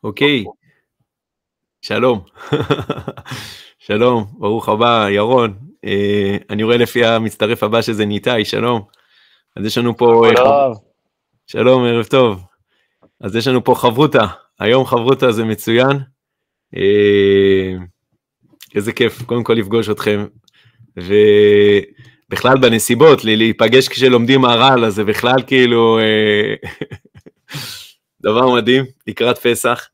אוקיי, שלום. שלום, ברוך הבא, ירון. אני רואה לפי המצטרף הבא שזה ניתאי, שלום. אז יש לנו פה... שלום, ערב טוב. אז יש לנו פה חברותה. היום חברותה זה מצוין. איזה כיף, קודם כל לפגוש אתכם. ובכלל בנסיבות, להיפגש כשלומדים מהר"ל, אז זה בכלל כאילו... דבר מדהים, לקראת פסח.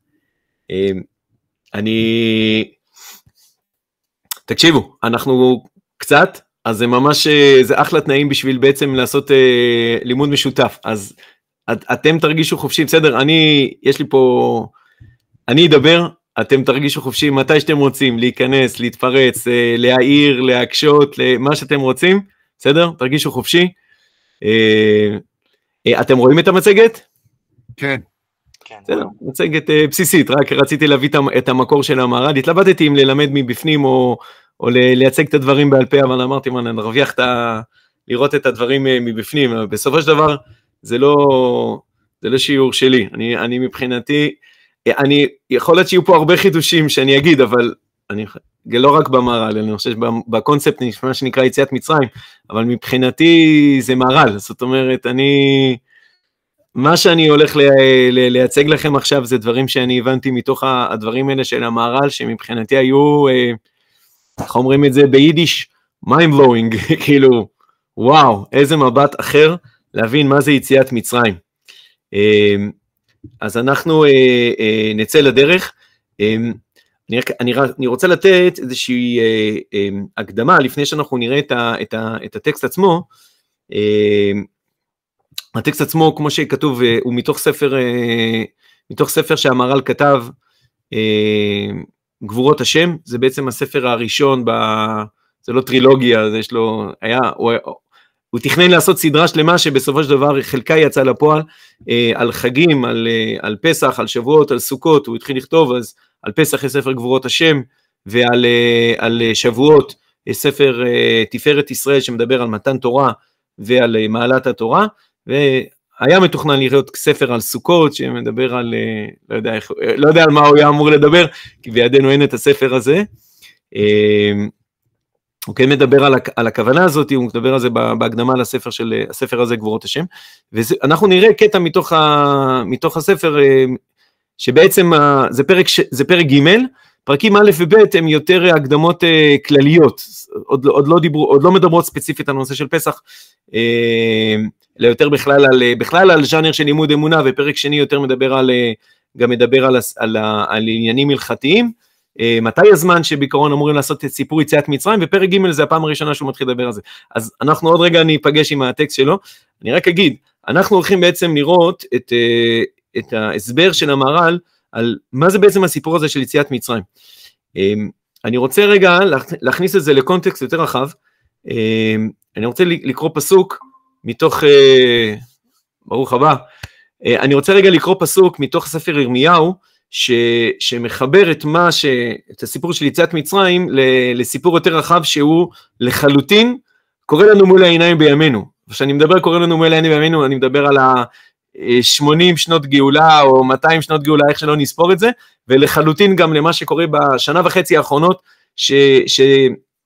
תקשיבו, אנחנו קצת, אז זה ממש, זה אחלה תנאים בשביל בעצם לעשות לימוד משותף, אז אתם תרגישו חופשי, בסדר, יש לי פה, אני אדבר, אתם תרגישו חופשי מתי שאתם רוצים, להיכנס, להתפרץ, להעיר, להקשות, מה שאתם רוצים, בסדר? תרגישו חופשי. אתם רואים את המצגת? כן. בסדר, מצגת בסיסית, רק רציתי להביא את המקור של המהר"ל, התלבטתי אם ללמד מבפנים או לייצג את הדברים בעל פה, אבל אמרתי, נרוויח לראות את הדברים מבפנים, בסופו של דבר זה לא שיעור שלי, אני מבחינתי, יכול להיות שיהיו פה הרבה חידושים שאני אגיד, אבל לא רק במהר"ל, אני חושב שבקונספט מה שנקרא יציאת מצרים, אבל מבחינתי זה מהר"ל, זאת אומרת, מה שאני הולך לייצג לכם עכשיו זה דברים שאני הבנתי מתוך הדברים האלה של המהר"ל, שמבחינתי היו, איך אומרים את זה ביידיש, mind blowing, כאילו, וואו, איזה מבט אחר להבין מה זה יציאת מצרים. אז אנחנו נצא לדרך. אני רוצה לתת איזושהי הקדמה, לפני שאנחנו נראה את הטקסט עצמו. הטקסט עצמו, כמו שכתוב, הוא מתוך ספר שהמהר"ל כתב, גבורות השם, זה בעצם הספר הראשון, זה לא טרילוגיה, זה יש לו, הוא תכנן לעשות סדרה שלמה, שבסופו של דבר חלקה יצא לפועל, על חגים, על פסח, על שבועות, על סוכות, הוא התחיל לכתוב, אז על פסח יש ספר גבורות השם, ועל שבועות יש ספר תפארת ישראל, שמדבר על מתן תורה, ועל מעלת התורה, והיה מתוכנן לראות ספר על סוכות, שמדבר על, לא יודע על מה הוא היה אמור לדבר, כי בידינו אין את הספר הזה, הוא כן מדבר על הכוונה הזאת, הוא מדבר על זה בהקדמה לספר הזה, גבורות השם, ואנחנו נראה קטע מתוך הספר, שבעצם זה פרק ג', פרקים א' וב' הם יותר הקדמות כלליות, עוד לא מדברות ספציפית על נושא של פסח, אלא יותר בכלל על ז'אנר של לימוד אמונה, ופרק שני יותר גם מדבר על עניינים הלכתיים, מתי הזמן שבעיקרון אמורים לעשות את סיפור יציאת מצרים, ופרק ג' זה הפעם הראשונה שהוא מתחיל לדבר על זה. אז אנחנו עוד רגע ניפגש עם הטקסט שלו, אני רק אגיד, אנחנו הולכים בעצם לראות את ההסבר של המהר"ל, על מה זה בעצם הסיפור הזה של יציאת מצרים. אני רוצה רגע להכניס את זה לקונטקסט יותר רחב, אני רוצה לקרוא פסוק מתוך, ברוך הבא, אני רוצה רגע לקרוא פסוק מתוך ספר ירמיהו, שמחבר את הסיפור של יציאת מצרים, לסיפור יותר רחב, שהוא לחלוטין קורא לנו מול העיניים בימינו. כשאני מדבר קורא לנו מול העיניים בימינו, אני מדבר על 80 שנות גאולה, או 200 שנות גאולה, איך שלא נספור את זה, ולחלוטין גם למה שקורה בשנה וחצי האחרונות,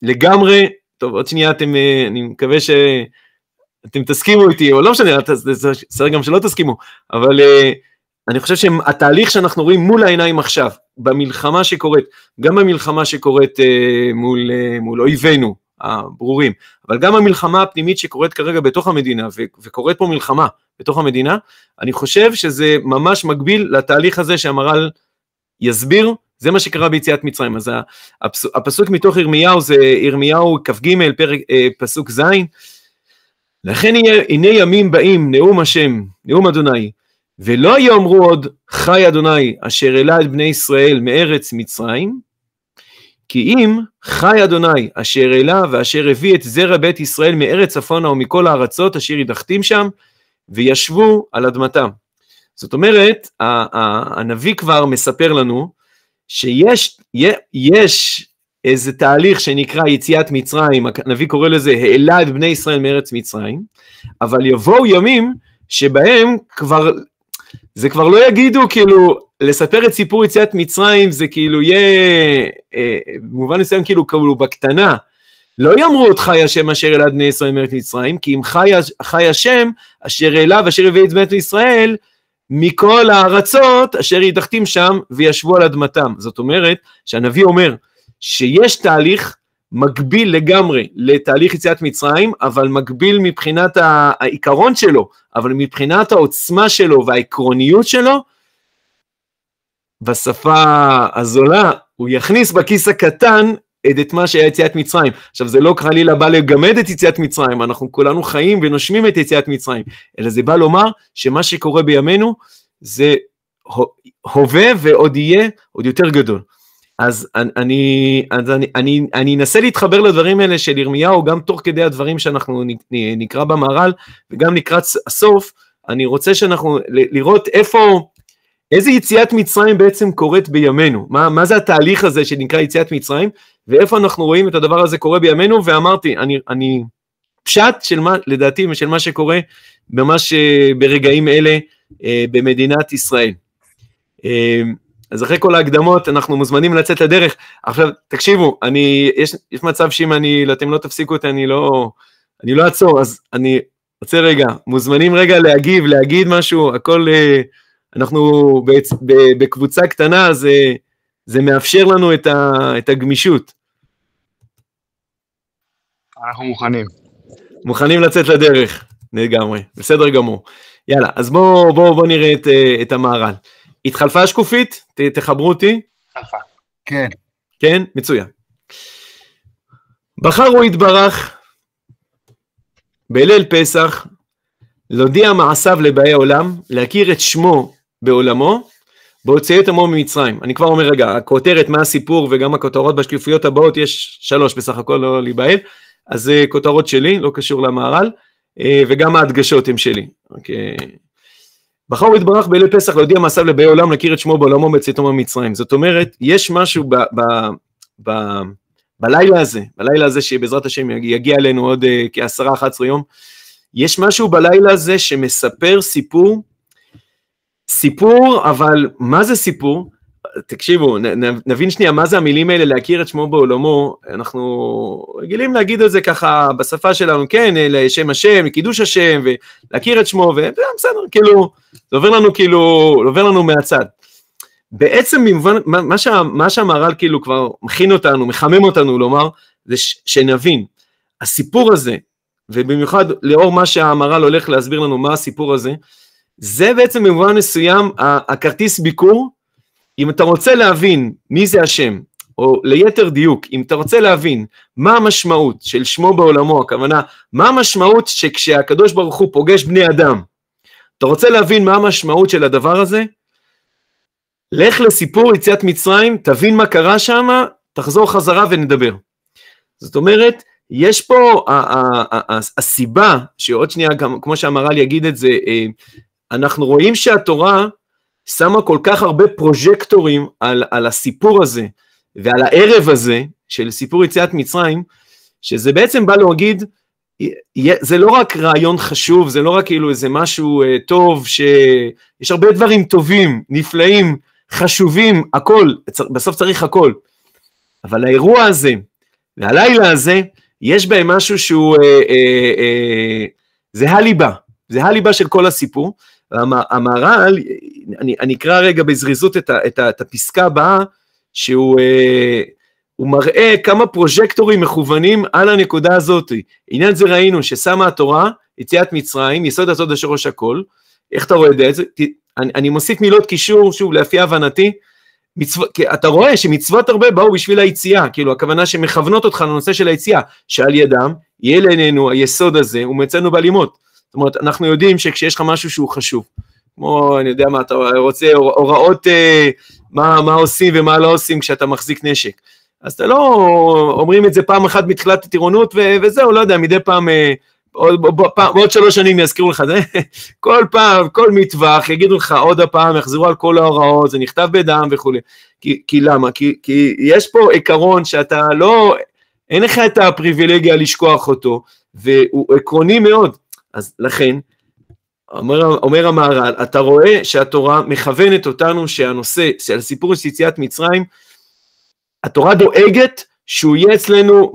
שלגמרי, טוב, עוד שנייה, אני מקווה שאתם תסכימו איתי, או לא משנה, זה גם שלא תסכימו, אבל אני חושב שהתהליך שאנחנו רואים מול העיניים עכשיו, במלחמה שקורית, גם במלחמה שקורית מול אויבינו הברורים, אבל גם המלחמה הפנימית שקורית כרגע בתוך המדינה, וקורית פה מלחמה בתוך המדינה, אני חושב שזה ממש מקביל לתהליך הזה שהמהר"ל יסביר, זה מה שקרה ביציאת מצרים. אז הפסוק מתוך ירמיהו, זה ירמיהו כ"ג, פסוק ז', לכן הנה ימים באים, נאום השם, נאום אדוני, ולא יאמרו עוד חי אדוני, אשר העלה את בני ישראל מארץ מצרים, כי אם חי אדוני, אשר העלה ואשר הביא את זרע בית ישראל מארץ צפונה ומכל הארצות, אשר ידחתים שם, וישבו על אדמתם. זאת אומרת, הנביא כבר מספר לנו, שיש איזה תהליך שנקרא יציאת מצרים, הנביא קורא לזה, העלה את בני ישראל מארץ מצרים, אבל יבואו ימים שבהם כבר זה כבר לא יגידו, כאילו, לספר את סיפור יציאת מצרים, זה כאילו יהיה, במובן מסוים כאילו בקטנה, לא יאמרו עוד חי השם אשר אלעד בני ישראל מארץ מצרים, כי אם חי השם אשר אליו אשר הביא את בני ישראל, מכל הארצות אשר ידחתים שם וישבו על אדמתם. זאת אומרת שהנביא אומר שיש תהליך מקביל לגמרי לתהליך יציאת מצרים, אבל מקביל מבחינת העיקרון שלו, אבל מבחינת העוצמה שלו והעקרוניות שלו, בשפה הזולה, הוא יכניס בכיס הקטן את מה שהיה יציאת מצרים. עכשיו זה לא חלילה בא לגמד את יציאת מצרים, אנחנו כולנו חיים ונושמים את יציאת מצרים, אלא זה בא לומר שמה שקורה בימינו זה הווה ועוד יהיה עוד יותר גדול. אז אני אנסה להתחבר לדברים האלה של ירמיהו, גם תוך כדי הדברים שאנחנו נקרא במהר"ל, וגם לקראת הסוף, אני רוצה שאנחנו לראות איזה יציאת מצרים בעצם קורית בימינו, מה זה התהליך הזה שנקרא יציאת מצרים, ואיפה אנחנו רואים את הדבר הזה קורה בימינו, ואמרתי, אני פשט של מה, לדעתי, של מה שקורה, ממש ברגעים אלה, במדינת ישראל. אז אחרי כל ההקדמות, אנחנו מוזמנים לצאת לדרך. עכשיו, תקשיבו, יש מצב שאם אתם לא תפסיקו אותי, אני לא אעצור, אז אני רוצה רגע, מוזמנים רגע להגיד משהו, הכל, אנחנו בקבוצה קטנה, אז זה מאפשר לנו את הגמישות. אנחנו מוכנים. מוכנים לצאת לדרך, לגמרי, בסדר גמור. יאללה, אז בואו נראה את המהר"ל. התחלפה השקופית? תחברו אותי. התחלפה. כן. כן? מצוין. בחר הוא יתברך בליל פסח, להודיע מעשיו לבאי עולם, להכיר את שמו בעולמו, בהוצאת עמו ממצרים. אני כבר אומר רגע, הכותרת מה הסיפור וגם הכותרות בשקופיות הבאות, יש 3 בסך הכל, לא להיבהל, אז זה כותרות שלי, לא קשור למהר"ל, וגם ההדגשות הם שלי. אוקיי. בחר הוא יתברך בליל פסח להודיע מעשיו לבאי עולם, להכיר את שמו בעולמו בהוצאת עמו ממצרים. זאת אומרת, יש משהו בלילה הזה שבעזרת השם יגיע אלינו עוד כ10-11 יום, יש משהו בלילה הזה שמספר סיפור, אבל מה זה סיפור? תקשיבו, נבין שנייה מה זה המילים האלה, להכיר את שמו בעולמו, אנחנו רגילים להגיד את זה ככה בשפה שלנו, כן, לשם השם, לקידוש השם, ולהכיר את שמו, ובסדר, כאילו, זה עובר לנו מהצד. בעצם, מה שהמהר"ל כאילו כבר מכין אותנו, מחמם אותנו לומר, זה שנבין, הסיפור הזה, ובמיוחד לאור מה שהמהר"ל הולך להסביר לנו מה הסיפור הזה, זה בעצם במובן מסוים הכרטיס ביקור. אם אתה רוצה להבין מי זה השם, או ליתר דיוק, אם אתה רוצה להבין מה המשמעות של שמו בעולמו, הכוונה, מה המשמעות שכשהקדוש ברוך הוא פוגש בני אדם, אתה רוצה להבין מה המשמעות של הדבר הזה, לך לסיפור יציאת מצרים, תבין מה קרה שם, תחזור חזרה ונדבר. זאת אומרת, יש פה הסיבה, שעוד שנייה, גם כמו שהמהר"ל יגיד את זה, אנחנו רואים שהתורה שמה כל כך הרבה פרוז'קטורים על הסיפור הזה, ועל הערב הזה, של סיפור יציאת מצרים, שזה בעצם בא להגיד, זה לא רק רעיון חשוב, זה לא רק כאילו איזה משהו טוב, שיש הרבה דברים טובים, נפלאים, חשובים, הכל, בסוף צריך הכל, אבל האירוע הזה, והלילה הזה, יש בהם משהו שהוא, זה הליבה של כל הסיפור. המהר"ל, אני אקרא רגע בזריזות את הפסקה הבאה, שהוא מראה כמה פרוז'קטורים מכוונים על הנקודה הזאת. עניין זה ראינו ששמה התורה, יציאת מצרים, יסוד הסוד אשר ראש הכל, איך אתה רואה את זה? אני מוסיף מילות קישור, שוב, לפי הבנתי, אתה רואה שמצוות הרבה באו בשביל היציאה, כאילו הכוונה שמכוונות אותך לנושא של היציאה, שעל ידם יהיה לעינינו היסוד הזה, ומצאנו בלימות. זאת אומרת, אנחנו יודעים שכשיש לך משהו שהוא חשוב, כמו, אני יודע מה, אתה רוצה הוראות, מה עושים ומה לא עושים כשאתה מחזיק נשק, אז אתה לא אומרים את זה פעם אחת מתחילת הטירונות, וזהו, לא יודע, מדי פעם, עוד 3 שנים יזכירו לך, כל פעם, כל מטווח, יגידו לך עוד הפעם, יחזרו על כל ההוראות, זה נכתב בדם וכו'. כי למה? כי יש פה עיקרון שאתה לא, אין לך את הפריבילגיה לשכוח אותו, והוא עקרוני מאוד. אז לכן, אומר המהר"ל, אתה רואה שהתורה מכוונת אותנו שהנושא, שהסיפור של יציאת מצרים, התורה דואגת שהוא יהיה אצלנו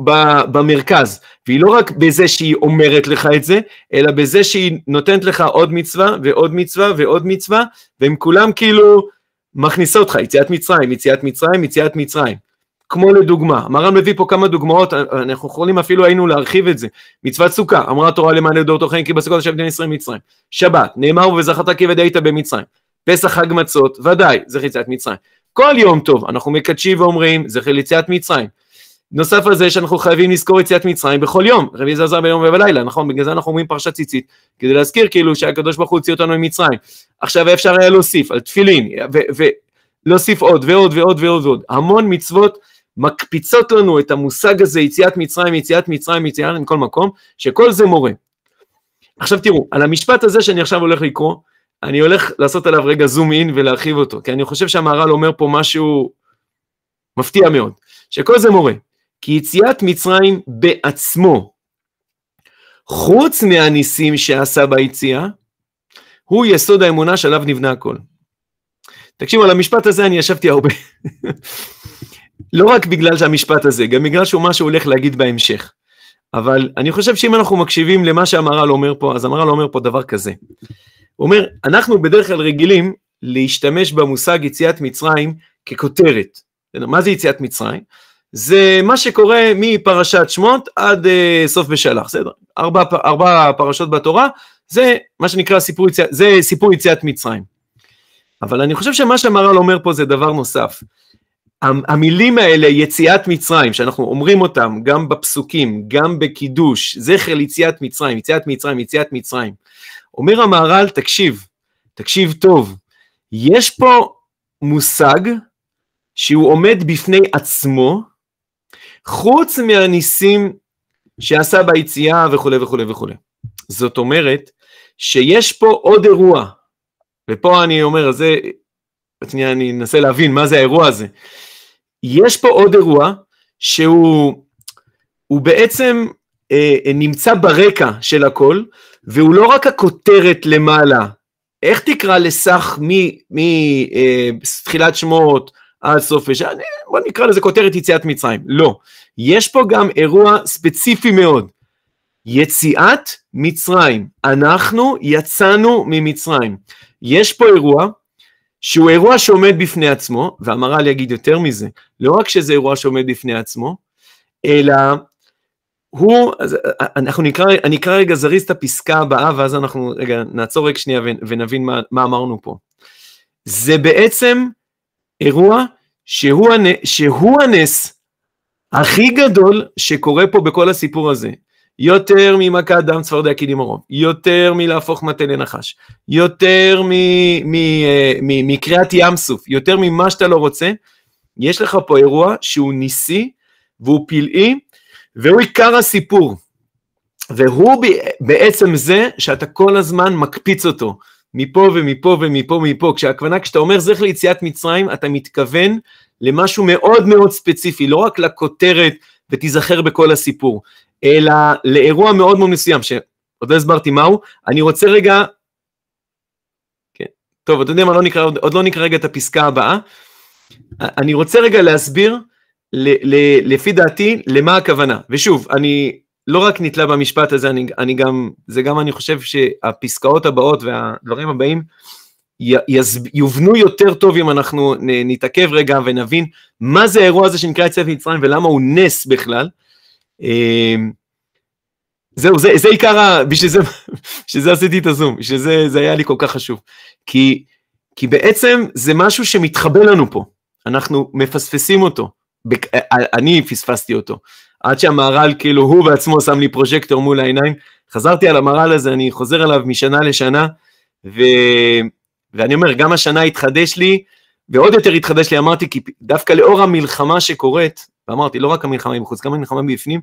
במרכז, והיא לא רק בזה שהיא אומרת לך את זה, אלא בזה שהיא נותנת לך עוד מצווה ועוד מצווה ועוד מצווה, והם כולם כאילו מכניסות לך, יציאת מצרים, יציאת מצרים, יציאת מצרים. כמו לדוגמה, המהר"ל מביא פה כמה דוגמאות, אנחנו יכולים אפילו היינו להרחיב את זה. מצוות סוכה, אמרה התורה למען לדור תוכן כי בסוכות אשר בני ישראל מצרים. שבת, נאמר וזכרת כי ודאית במצרים. פסח חג מצות, ודאי, זכר יציאת מצרים. כל יום טוב, אנחנו מקדשים ואומרים, זכר יציאת מצרים. נוסף על זה שאנחנו חייבים לזכור יציאת מצרים בכל יום, רבי זרזר ביום ובלילה, נכון? בגלל זה אנחנו אומרים פרשת ציצית, כדי להזכיר כאילו שהקדוש ברוך הוא הוציא אותנו ממצרים. עכשיו אפשר היה להוסיף על תפילין, ולהוסיף עוד ועוד ועוד ועוד ועוד. המון מצוות מקפיצות לנו את המושג הזה, יציאת מצרים, יציאת מצרים, יציאת מכל מקום, שכל זה מורה. עכשיו תראו, על המשפט הזה שאני עכשיו הולך לקרוא, אני הולך לעשות עליו רגע זום אין ולהרחיב אותו, כי אני חושב שהמהר"ל אומר פה משהו מפתיע מאוד, שכל זה מורה, כי יציאת מצרים בעצמו, חוץ מהניסים שעשה ביציאה, הוא יסוד האמונה שעליו נבנה הכל. תקשיבו, על המשפט הזה אני ישבתי הרבה, לא רק בגלל שהמשפט הזה, גם בגלל שהוא מה שהוא הולך להגיד בהמשך, אבל אני חושב שאם אנחנו מקשיבים למה שהמהר"ל אומר פה, אז המהר"ל אומר פה דבר כזה, הוא אומר, אנחנו בדרך כלל רגילים להשתמש במושג יציאת מצרים ככותרת. מה זה יציאת מצרים? זה מה שקורה מפרשת שמות עד סוף בשלח, בסדר? ארבע פרשות בתורה, זה מה שנקרא סיפור יציאת מצרים. אבל אני חושב שמה שהמהר"ל אומר פה זה דבר נוסף. המילים האלה, יציאת מצרים, שאנחנו אומרים אותם גם בפסוקים, גם בקידוש, זכר יציאת מצרים, יציאת מצרים, יציאת מצרים. אומר המהר"ל, תקשיב טוב, יש פה מושג שהוא עומד בפני עצמו, חוץ מהניסים שעשה ביציאה וכו' וכו' וכו'. זאת אומרת, שיש פה עוד אירוע, ופה אני אומר, אני אנסה להבין מה זה האירוע הזה. יש פה עוד אירוע, שהוא בעצם נמצא ברקע של הכל, והוא לא רק הכותרת למעלה, איך תקרא לסך מתחילת שמות עד סוף השעה, בוא נקרא לזה כותרת יציאת מצרים, לא, יש פה גם אירוע ספציפי מאוד, יציאת מצרים, אנחנו יצאנו ממצרים, יש פה אירוע, שהוא אירוע שעומד בפני עצמו, והמהר"ל יגיד יותר מזה, לא רק שזה אירוע שעומד בפני עצמו, אלא אני אקרא רגע זריז את הפסקה הבאה, ואז אנחנו נעצור רגע שנייה ונבין מה אמרנו פה. זה בעצם אירוע שהוא הנס הכי גדול שקורה פה בכל הסיפור הזה. יותר ממכת דם צפרדע קידים ערום, יותר מלהפוך מטה לנחש, יותר מקריאת ים סוף, יותר ממה שאתה לא רוצה, יש לך פה אירוע שהוא ניסי והוא פלאי, והוא עיקר הסיפור, והוא בעצם זה שאתה כל הזמן מקפיץ אותו, מפה ומפה ומפה ומפה, כשאתה אומר זכר ליציאת מצרים, אתה מתכוון למשהו מאוד מאוד ספציפי, לא רק לכותרת ותיזכר בכל הסיפור, אלא לאירוע מאוד מאוד מסוים, שעוד לא הסברתי מהו, אני רוצה רגע, כן, טוב, אתה יודע מה, עוד לא נקרא רגע את הפסקה הבאה, אני רוצה רגע להסביר, לפי דעתי, למה הכוונה, ושוב, אני לא רק נתלה במשפט הזה, זה גם אני חושב שהפסקאות הבאות והדברים הבאים, יובנו יותר טוב אם אנחנו נתעכב רגע ונבין, מה זה האירוע הזה שנקרא יציאת מצרים, ולמה הוא נס בכלל, זהו, זה עיקר, בשביל זה עשיתי את הזום, בשביל זה היה לי כל כך חשוב, כי בעצם זה משהו שמתחבא לנו פה, אנחנו מפספסים אותו, אני פספסתי אותו, עד שהמהר"ל כאילו הוא בעצמו שם לי פרוז'קטור מול העיניים, חזרתי על המהר"ל הזה, אני חוזר עליו משנה לשנה, ואני אומר, גם השנה התחדש לי, ועוד יותר התחדש לי, אמרתי, כי דווקא לאור המלחמה שקורית, ואמרתי, לא רק המלחמה בחוץ, גם המלחמה בפנים,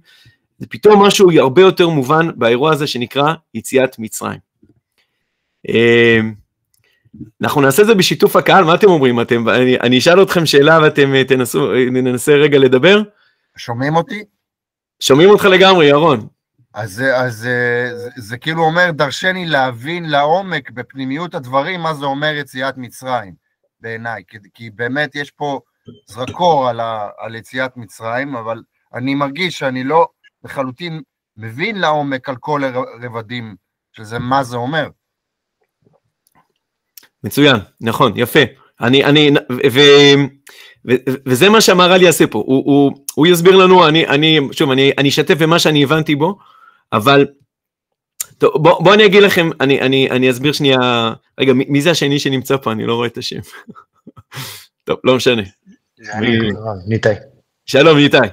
זה פתאום משהו הרבה יותר מובן באירוע הזה שנקרא יציאת מצרים. אנחנו נעשה את זה בשיתוף הקהל, מה אתם אומרים? אני אשאל אתכם שאלה ואתם ננסה רגע לדבר. שומעים אותי? שומעים אותך לגמרי, ירון. אז זה כאילו אומר דרשני להבין לעומק בפנימיות הדברים, מה זה אומר יציאת מצרים, בעיניי, כי באמת יש פה זרקור על יציאת מצרים, אבל אני מרגיש שאני לא לחלוטין מבין לעומק על כל הרבדים, שזה מה זה אומר. מצוין, נכון, יפה. וזה מה שהמהר"ל יעשה פה, הוא יסביר לנו, אני אשתף במה שאני הבנתי בו, אבל, טוב, בוא אני אגיד לכם, אני אסביר שנייה, רגע, מי זה השני שנמצא פה? אני לא רואה את השם. טוב, לא משנה. ניתאי. שלום, ניתאי.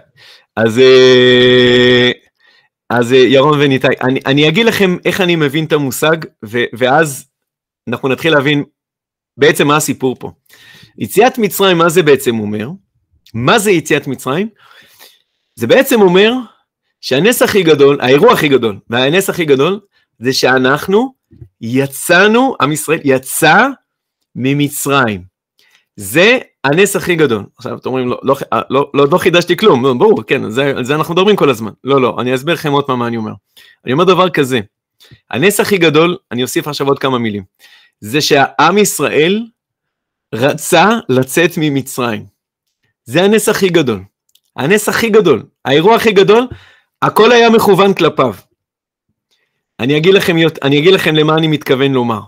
אז ירון וניתאי, אני אגיד לכם איך אני מבין את המושג, ואז אנחנו נתחיל להבין בעצם מה הסיפור פה. יציאת מצרים, מה זה בעצם אומר? מה זה יציאת מצרים? זה בעצם אומר שהנס הכי גדול, האירוע הכי גדול, והנס הכי גדול, זה שאנחנו יצאנו, עם ישראל יצא ממצרים. זה הנס הכי גדול. עכשיו אתם אומרים, לא חידשתי כלום, ברור, כן, על זה אנחנו מדברים כל הזמן. לא, אני אסביר לכם עוד מה אני אומר. אני אומר דבר כזה, הנס הכי גדול, אני אוסיף עכשיו עוד כמה מילים, זה שהעם ישראל רצה לצאת ממצרים. זה הנס הכי גדול. הנס הכי גדול, האירוע הכי גדול, הכל היה מכוון כלפיו. אני אגיד לכם למה אני מתכוון לומר.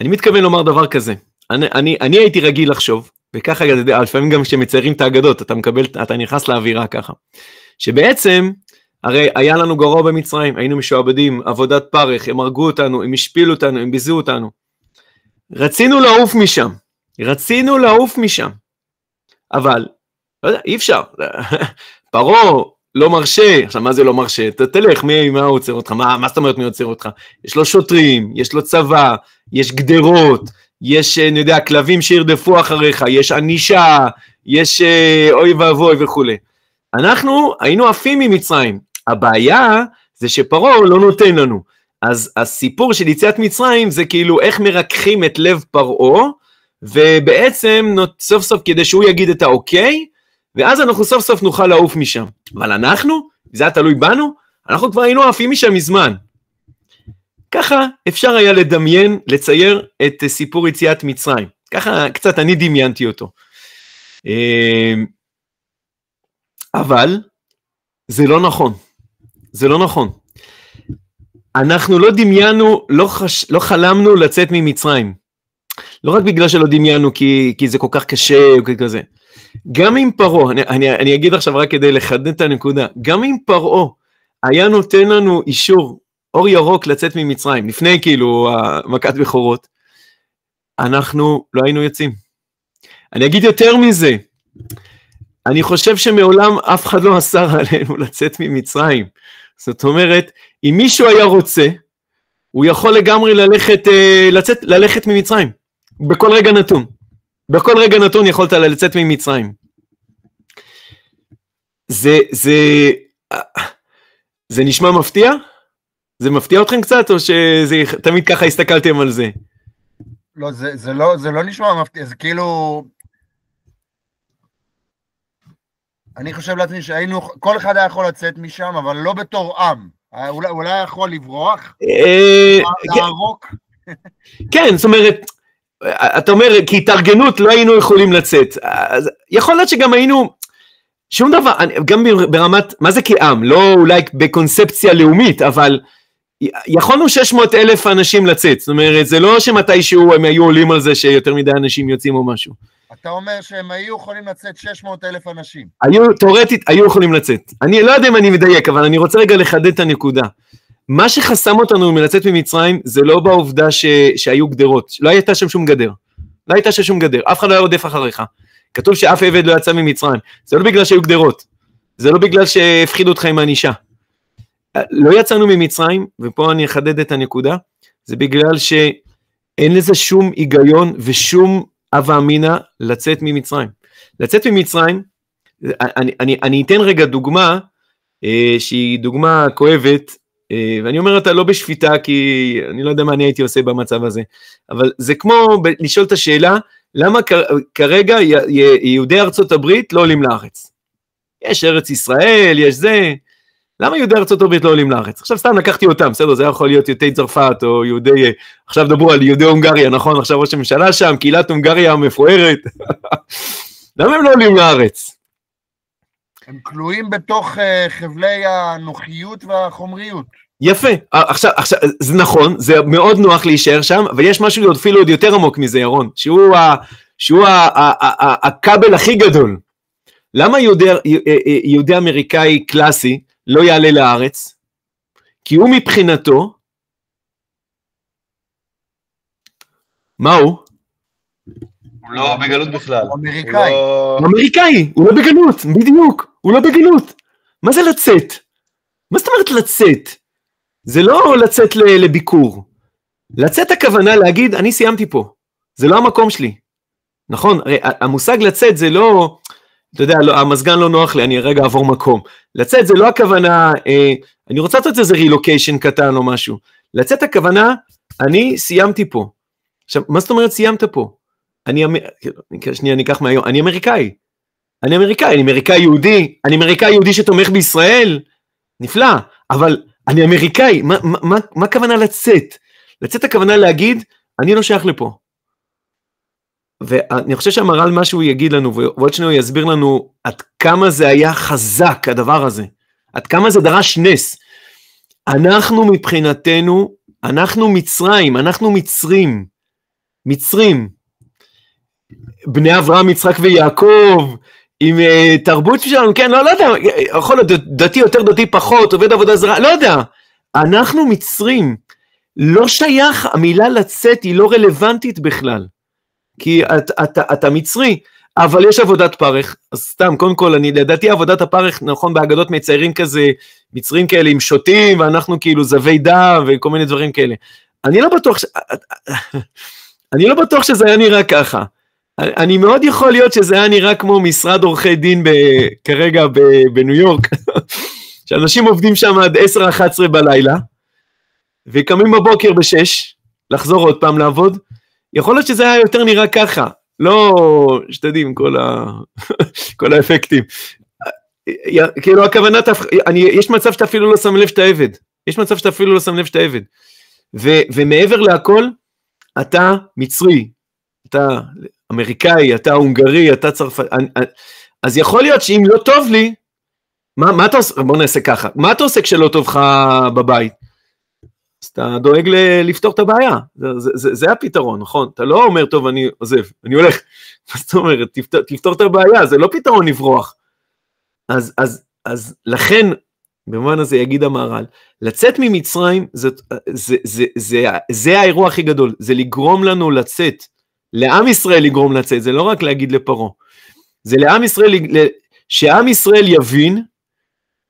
אני מתכוון לומר דבר כזה. אני הייתי רגיל לחשוב, וככה לפעמים גם כשמציירים את האגדות, אתה נכנס לאווירה ככה. שבעצם, הרי היה לנו גרוע במצרים, היינו משועבדים, עבודת פרך, הם הרגו אותנו, הם השפילו אותנו, הם ביזו אותנו. רצינו לעוף משם. אבל, לא יודע, אי אפשר. פרעה לא מרשה, עכשיו מה זה לא מרשה? תלך, מה הוא עוצר אותך? מה זאת אומרת מי עוצר אותך? יש לו שוטרים, יש לו צבא, יש גדרות, יש, אני יודע, כלבים שירדפו אחריך, יש ענישה, יש אוי ואבוי וכו'. אנחנו היינו עפים ממצרים. הבעיה זה שפרעה לא נותן לנו. אז הסיפור של יציאת מצרים זה כאילו איך מרככים את לב פרעה, ובעצם סוף סוף כדי שהוא יגיד את האוקיי, ואז אנחנו סוף סוף נוכל לעוף משם. אבל אנחנו, זה היה תלוי בנו, אנחנו כבר היינו עפים משם מזמן. ככה אפשר היה לדמיין, לצייר את סיפור יציאת מצרים. ככה קצת אני דמיינתי אותו. אבל זה לא נכון. זה לא נכון. אנחנו לא דמיינו, לא חלמנו לצאת ממצרים. לא רק בגלל שלא דמיינו, כי זה כל כך קשה, כזה. גם אם פרעה, אני אגיד עכשיו רק כדי לחדד את הנקודה, גם אם פרעה היה נותן לנו אישור, אור ירוק לצאת ממצרים, לפני כאילו מכת בכורות, אנחנו לא היינו יוצאים. אני אגיד יותר מזה, אני חושב שמעולם אף אחד לא אסר עלינו לצאת ממצרים. זאת אומרת, אם מישהו היה רוצה, הוא יכול לגמרי ללכת ממצרים, בכל רגע נתון. בכל רגע נתון יכולת לצאת ממצרים. זה נשמע מפתיע? זה מפתיע אתכם קצת, או שזה תמיד ככה הסתכלתם על זה? לא, זה לא נשמע מפתיע, זה כאילו... אני חושב לעצמי שהיינו, כל אחד היה יכול לצאת משם, אבל לא בתור עם. אולי יכול לברוח? לערוק? כן, זאת אומרת, אתה אומר, כי התארגנות לא היינו יכולים לצאת. יכול להיות שגם היינו, שום דבר, גם ברמת, מה זה כעם? לא אולי בקונספציה לאומית, אבל יכולנו 600,000 אנשים לצאת. זאת אומרת, זה לא שמתישהו הם היו עולים על זה שיותר מדי אנשים יוצאים או משהו. אתה אומר שהם היו יכולים לצאת 600,000 אנשים. תיאורטית, היו יכולים לצאת. אני לא יודע אם אני מדייק, אבל אני רוצה רגע לחדד את הנקודה. מה שחסם אותנו מלצאת ממצרים, זה לא בעובדה שהיו גדרות. לא הייתה שם שום גדר. לא הייתה שם שום גדר. אף אחד לא היה רודף אחריך. כתוב שאף עבד לא יצא ממצרים. זה לא בגלל שהיו גדרות. זה לא בגלל שהפחידו אותך עם הענישה. לא יצאנו ממצרים, ופה אני אחדד את הנקודה, זה בגלל שאין לזה שום היגיון ושום אבה אמינה לצאת ממצרים. לצאת ממצרים, אני אתן רגע דוגמה, שהיא דוגמה כואבת, ואני אומר אותה לא בשפיטה, כי אני לא יודע מה אני הייתי עושה במצב הזה, אבל זה כמו לשאול את השאלה, למה כרגע יהודי ארצות הברית לא עולים לארץ? יש ארץ ישראל, יש זה, למה יהודי ארצות הברית לא עולים לארץ? עכשיו סתם לקחתי אותם, בסדר, זה יכול להיות יהודי צרפת, או יהודי, עכשיו דברו על יהודי הונגריה, נכון? עכשיו ראש הממשלה שם, קהילת הונגריה המפוארת. למה הם לא עולים לארץ? הם כלואים בתוך חבלי הנוחיות והחומריות. יפה, עכשיו, זה נכון, זה מאוד נוח להישאר שם, אבל יש משהו אפילו עוד יותר עמוק מזה, ירון, שהוא הכבל הכי גדול. למה יהודי אמריקאי קלאסי לא יעלה לארץ? כי הוא מבחינתו, מה הוא? הוא לא בגלות בכלל. הוא אמריקאי. הוא אמריקאי, הוא לא בגלות, בדיוק, הוא לא בגלות. מה זה לצאת? מה זאת אומרת לצאת? זה לא לצאת לביקור. לצאת הכוונה להגיד, אני סיימתי פה. זה לא המקום שלי. נכון? הרי המושג לצאת זה לא, אתה יודע, המזגן לא נוח לי, אני רגע אעבור מקום. לצאת זה לא הכוונה, אני רוצה לעשות איזה רילוקיישן קטן או משהו. לצאת הכוונה, אני סיימתי פה. עכשיו, מה זאת אומרת סיימת פה? שנייה, אני אקח מהיום, אני אמריקאי. אני אמריקאי יהודי, אני אמריקאי יהודי שתומך בישראל, נפלא, אבל אני אמריקאי, מה הכוונה לצאת? לצאת הכוונה להגיד, אני לא שייך לפה. ואני חושב שהמהר"ל מה שהוא יגיד לנו, ועוד שנייה הוא יסביר לנו, עד כמה זה היה חזק הדבר הזה, עד כמה זה דרש נס. אנחנו מבחינתנו, אנחנו מצרים, אנחנו מצרים, בני אברהם, יצחק ויעקב, עם תרבות שלנו, כן, לא יודע, יכול להיות דתי יותר, דתי פחות, עובד עבודה זרה, לא יודע, אנחנו מצרים, לא שייך, המילה לצאת היא לא רלוונטית בכלל, כי אתה מצרי, אבל יש עבודת פרך, אז סתם, קודם כל, לדעתי עבודת הפרך, נכון, בהגדות מציירים כזה, מצרים כאלה עם שוטים, ואנחנו כאילו זבי דה, וכל מיני דברים כאלה, אני לא בטוח שזה היה נראה ככה, אני מאוד יכול להיות שזה היה נראה כמו משרד עורכי דין כרגע בניו יורק, שאנשים עובדים שם עד 10-11 בלילה, וקמים בבוקר ב6, לחזור עוד פעם לעבוד, יכול להיות שזה היה יותר נראה ככה, לא שתדעים כל האפקטים, כאילו הכוונה, יש מצב שאתה אפילו לא שם לב שאתה עבד, ומעבר להכל, אתה מצרי, אתה אמריקאי, אתה הונגרי, אתה צרפת, אז יכול להיות שאם לא טוב לי, מה אתה עושה, בוא נעשה ככה, מה אתה עושה כשלא טוב לך בבית? אז אתה דואג לפתור את הבעיה, זה הפתרון, נכון? אתה לא אומר, טוב, אני עוזב, אני הולך, מה זאת אומרת, תפתור את הבעיה, זה לא פתרון לברוח. אז לכן, במובן הזה יגיד המהר"ל, לצאת ממצרים, זה האירוע הכי גדול, זה לגרום לנו לצאת, לעם ישראל לגרום לצאת, זה לא רק להגיד לפרעה, זה לעם ישראל, שעם ישראל יבין,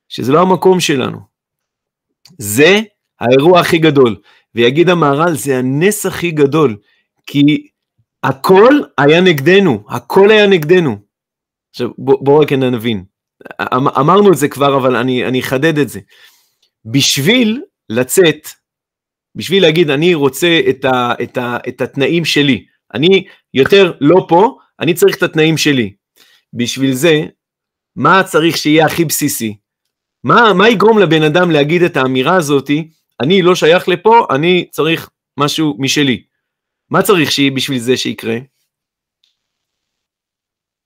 שזה לא המקום שלנו, זה האירוע הכי גדול, ויגיד המהר"ל, זה הנס הכי גדול, כי הכל היה נגדנו, עכשיו בואו רק נבין, אמרנו את זה כבר, אבל אני אחדד את זה, בשביל לצאת, בשביל להגיד, אני רוצה את התנאים שלי, אני יותר לא פה, אני צריך את התנאים שלי, בשביל זה, מה צריך שיהיה הכי בסיסי? מה יגרום לבן אדם להגיד את האמירה הזאת, אני לא שייך לפה, אני צריך משהו משלי, מה צריך שיהיה בשביל זה שיקרה?